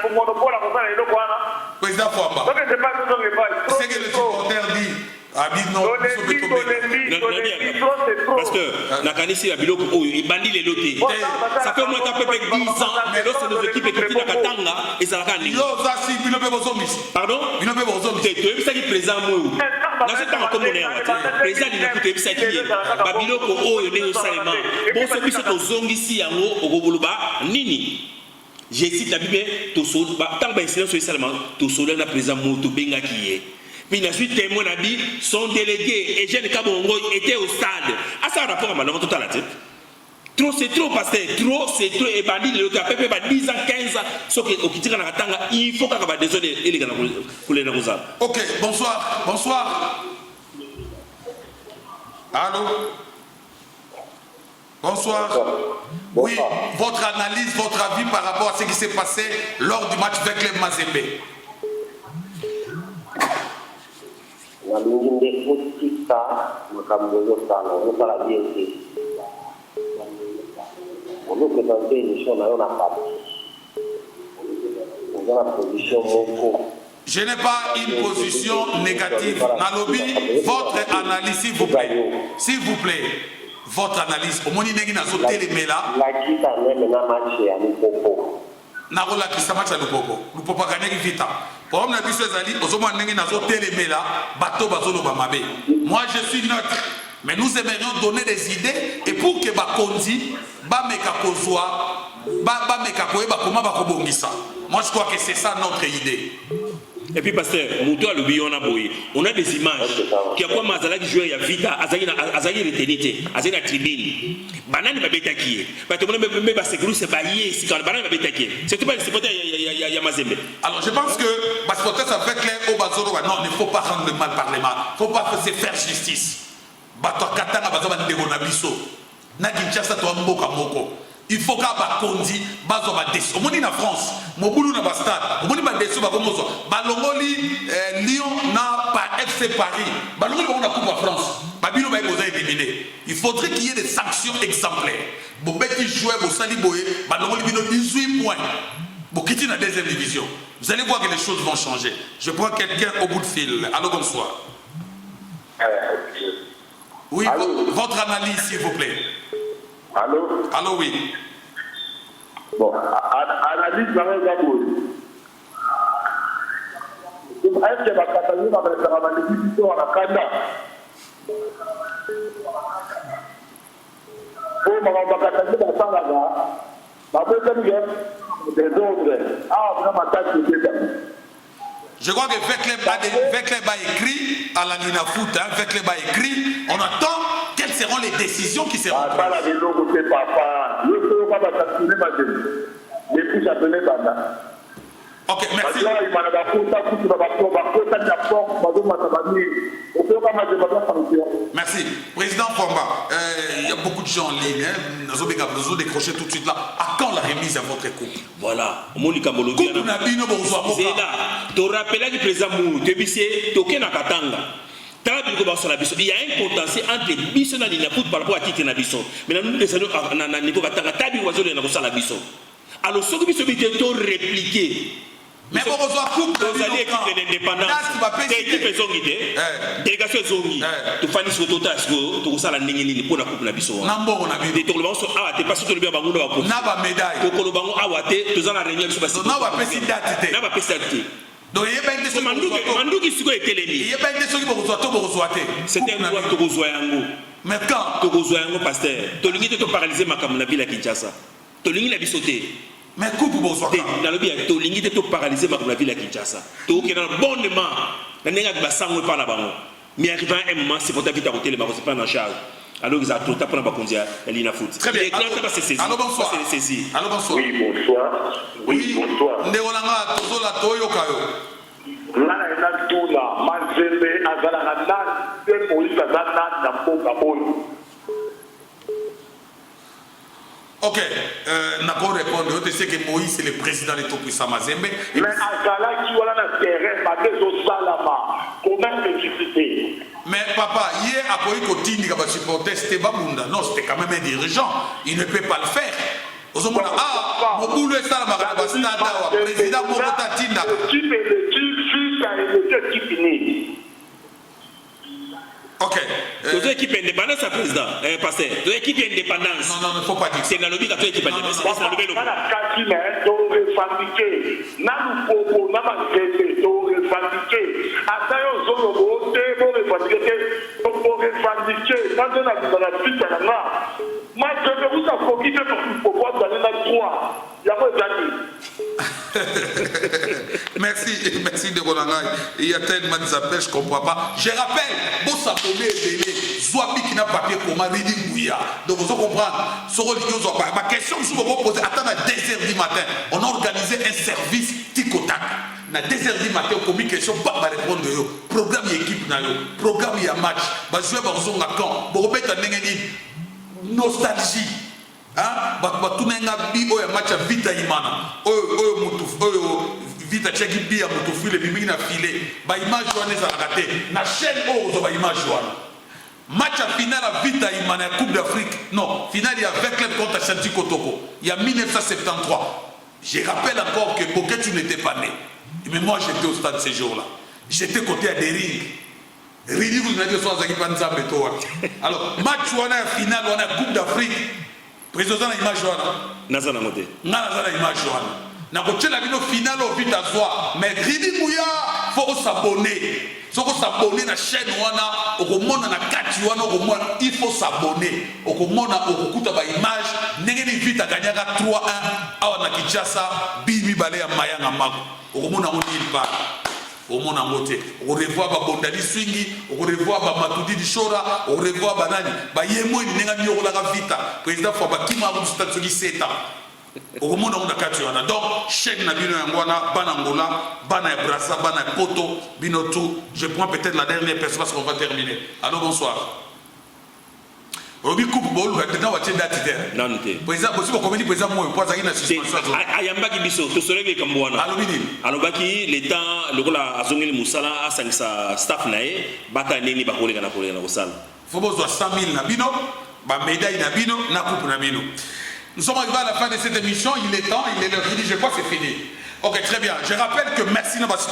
pour monopole, on va aller le coin. Président Fouamba. Donc, c'est pas tout le temps. C'est que le supporter dit. Parce que la Kanisi a biloko il bandit les lotés. Ça fait moins qu'à peu près 10 ans, mais lorsque nos équipes étaient à Katanga et ça va gagner. Pardon? Tu es ça qui présent moi. Dans ce temps comme on est président il a coûté ça qui est. Babiloko oh il est au Salema. Bon ce qui c'est aux zongi ici en haut au Goboluba nini. J'ai cité la Bible tout seul. Tant que c'est sur Salema tout seul la président moi tout benga qui est. Puis ensuite, témoin Nabi, son délégué et Jeanne Kabongo étaient au stade. À ça, rapport à ma langue totale. Trop, c'est trop, pasteur. Trop, c'est trop. Et bandit, le cas, peut 10 ans, 15 ans, ce qui est au Katanga, il faut qu'on va désolé. Ok, bonsoir. Bonsoir. Allô? Bonsoir. Oui, votre analyse, votre avis par rapport à ce qui s'est passé lors du match avec les Mazembe. nalingi nde kotika makambo yosala osala bien te olopresente émission na yo na parti oza na position moko. Je n'ai pas une position négative. Nalobi, votre analyse, s'il vous plaît. S'il vous plaît, votre analyse. Au moins, il y a un téléméla. La qui t'a même un match à Lupopo. Narola qui match à Lupopo. Lupopo a gagné vite. Pour moi, je suis neutre, mais nous aimerions donner des idées et pour que Bakondi, moi je crois que c'est ça notre idée. Et puis pasteur, on a des images qui a quoi Mazala qui jouait à Vita, Azali retenité, Azali la tribune. Banane va bêta qui est. Parce que même pas c'est c'est baillé, c'est quand banane va bêta qui est. C'est tout pas le supporter ya Mazembe. Alors je pense que Basporter ça fait clair au Bazoro, non, il ne faut pas rendre le mal par les mains. Il ne faut pas se faire justice. Bato Katanga Bazama Ndegona Bisso. Na Kinshasa to Mboka Moko. Il faut qu'à Bakondi, Bazo Badessu. Au monde en France, Moboulou na Bastade, au monde Badessu, Bakomoso, Balongoli, Lyon n'a pas FC Paris, Balongoli na Coupe en France, Babilo va être éliminé. Il faudrait qu'il y ait des sanctions exemplaires. Bobeti jouait, Bossali Boye, Balongoli Bino 18 points. Bokiti na deuxième division. Vous allez voir que les choses vont changer. Je prends quelqu'un au bout de fil. Allô, bonsoir. Oui, votre analyse, s'il vous plaît. Allô? Allô, oui. Bon, analyse dans les gabouilles. Est-ce que la Catalogne va faire la décision à la Kanda? Pour ma Catalogne, on s'en va. Ma bonne des autres. Ah, vraiment, ça, c'est je crois que Vekle a écrit à la Nina Foot, Vekle a écrit, on attend quelles seront les décisions qui seront prises. Pas la vélo, c'est papa. Le feu va s'assurer ma demi. Depuis j'appelais Banda. Ok, merci. Merci. Président Fouamba, il y a beaucoup de gens en ligne. Nous avons décroché tout de suite là. À quand la remise à votre coupe? Voilà. Monika Molobi. Tu te rappelles du président Mou, tu es toqué na Katanga. Il y a un potentiel entre Bisso et Ninapout par rapport à qui est Nabisso. Mais nous descendons à niveau Katanga, Tabi Oiseau de Nabisso. Alors, ce que nous répliquer. Mais vous avez coupe de l'indépendance. L'équipe ont idée. Délégation ont dit. Tu fais sur total, tu as la ligne pour la coupe la biso. Nambo on a vu. Des tournements sont ah, tu passes sur le bien bango la coupe. Naba médaille. Tu colles bango ah tu as la réunion sur la. Naba pesi date. Naba pesi date. Donc il y a pas une Manduki siko etelemi. Il y a pas une question qui vous soit tout vous souhaiter. C'était un droit de vous yango. Mais quand Tokozoyango pasteur, tolingi te paralyser makambo na ville à Kinshasa. Tolingi na bisoté. Mais coupe bonsoir. Dans le bien, tolingi te paralyser makambo na ville à Kinshasa. Toki na bonnement, na nenga basango par la bango. Mais arrivé à un moment, c'est pour ta vie à côté les barreaux, c'est pas en charge. Alors ils ont tout tapé dans la condia, elle est foot. Très bien. Allô bonsoir. Allô bonsoir. Oui, bonsoir. Oui, bonsoir. Ndéolanga tozola toyo kayo. Là, il y a tout là. Mazembe, Azalana, c'est Moïse Azalana, Nampoka Boy. Ok, n'a pas répondu. Je sais que Moïse c'est le président de Tout-Puissant Mazembe. Mais Azala qui voilà dans le terrain, malgré au Salama, comment l'exécuter? Mais papa, hier, après il y a un supporter, c'était Bamunda. Non, c'était quand même un dirigeant. Il ne peut pas le faire. Ah, Moboulou est ça, le président Morota Tinda. Ok. Toute équipe indépendance, président, pasteur. Toute équipe indépendance. Non, il ne faut pas dire. C'est dans le but de toute équipe indépendance. C'est dans le but Merci de Roland. Il y a tellement d'appels, je ne comprends pas. Je rappelle, bon s'abonner et délai, Zouabi qui n'a pas papier comment Reading Bouya. Donc vous comprenez, ma question que je vous pose, attends à 2h du matin, on a organisé un service tic-au-tac. À 2h du matin, on a une question, on va répondre. Programme équipe, programme match, on va jouer à camp, on va nostalgie. Tout le monde a match à Vita Imana. Vita Tcheki Bia Moutoufi, le Bimina filé. Image Joanne Zalagate. La chaîne Ozo, Image Joanne. Match à finale à Vita Imana, Coupe d'Afrique. Non, finale il y a 20 clubs contre Chanti Kotoko. Il y a 1973. Je rappelle encore que Boket, tu n'étais pas né. Mais moi, j'étais au stade ces jours-là. J'étais côté à des rings. Ridi, vous n'avez pas dit que alors, match Joanne, finale, on a Coupe d'Afrique. Président de l'image Joanne. Nazana Moté. Nazana l'image Joanne. Na koche la bino finale au vite à soi. Mais Ridi Mouya, faut s'abonner. Si on s'abonner na chaîne wana, okomona na kati wana, il faut s'abonner. Okomona okukuta ba image, nengeni vite à gagner 3-1 awa na Kinshasa, Bibi Balé à Mayanga Mako. Okomona on il part. Au monde en beauté, on revoit Bondali Swingi, on revoit Matoudi Dishora, on revoit Banani, Yemo Nenga Nyola Vita, président Fabakima Statsugi Seta. Au monde on a quatre ans. Donc, chaîne Nabino Yangwana, Banangola, Bana Brassa, Bana Poto, Binotou. Je prends peut-être la dernière personne parce qu'on va terminer. Alors bonsoir. Robi coupe bol ou attends va tenda titer. Non non. Président aussi pour comédie président moi pas ça qui na suspension. Ayamba ki biso to soleil kambwana. Alobini. Alobaki le temps le kola azongeli musala asangisa staff nae bata neni ba kolega na kosala. Faut besoin 100 000 na bino, ba médaille na bino, na coupe na bino. Nous sommes arrivés à la fin de cette émission, il est temps, il est l'heure, je crois que c'est fini. Ok, très bien. Je rappelle que merci SMS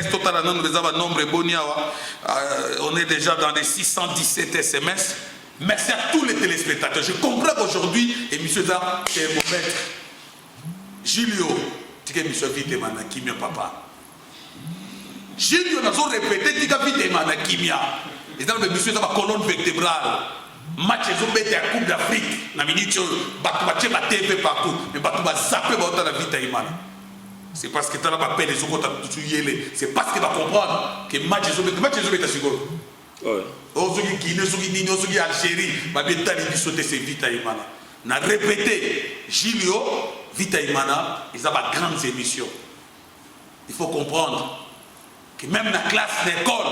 total nombre on est déjà dans les 617 SMS. Merci à tous les téléspectateurs. Je comprends qu'aujourd'hui, et monsieur Zah, c'est mon maître. Julio, tu es monsieur Vitemana Kimia papa. Julio, nous avons répété, tu es Vitemana Kimia. Et dans le monsieur Zah, colonne vertébrale. Match est à Coupe d'Afrique. Na minute battu ma TV partout. Mais battu ma zappé dans la vie taïmana. C'est parce que tu as pas les autres c'est parce qu'il va comprendre que match est à Sigolo. Ouais. Ozogi Guinée, Ozogi Nini, Ozogi Algérie, va bien t'aller sauter ces vies taïmana. Na répété Gilio, Vitaïmana, ils ont des grandes émissions. Il faut comprendre que même dans la classe d'école,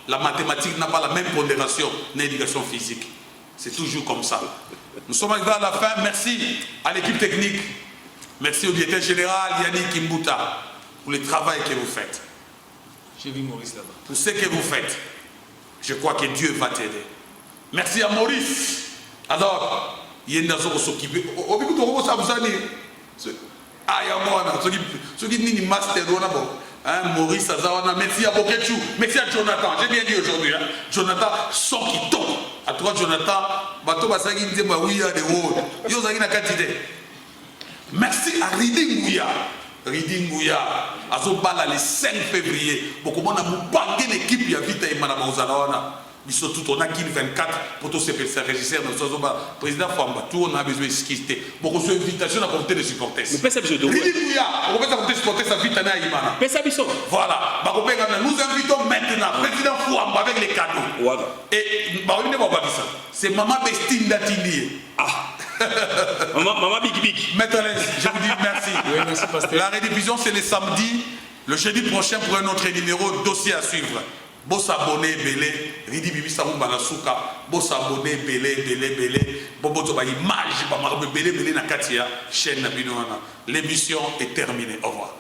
la mathématique n'a pas la même pondération l'éducation physique. C'est toujours comme ça. Nous sommes arrivés à la fin. Merci à l'équipe technique. Merci au directeur général Yannick Kimbuta pour le travail que vous faites. J'ai vu Maurice là-bas. Pour ce que vous faites. Je crois que Dieu va t'aider. Merci à Maurice. Alors, il y a une chose qui s'occupe. Ah, il y a moi, ceux qui sont master, Maurice Azawana, merci à Boketu, merci à Jonathan, j'ai bien dit aujourd'hui, hein? Jonathan, son qui tombe. À toi, Jonathan, bateau basagi dit oui, il y a des hauts. Merci à Reading Bouya. Reading Bouya, à Zobala le 5 février. Beaucoup de gens ont bangé l'équipe, il y a vite à Imana Mauzalawana. Biso tout on a qu'il 24 pour tous ces régisseurs de président Famba tout on a besoin de skister. Beaucoup de invitation à comité de supporters. Mais pas ça besoin de. On va comité de supporters ça vite à Imana. Mais ça biso. Voilà. Nous invitons maintenant président Famba avec les cadeaux. Et c'est Maman Bestine Datilier. Ah. Maman Big Big. Maître Lens, je vous dis merci. Oui, merci pasteur. La rediffusion c'est le samedi, le jeudi prochain pour un autre numéro, dossier à suivre. Bon s'abonner, belé, Ridi Bibi Samoumba la souka, bon s'abonner, belé, bon bon toba image, bah belé na katia, chaîne na binoana. L'émission est terminée. Au revoir.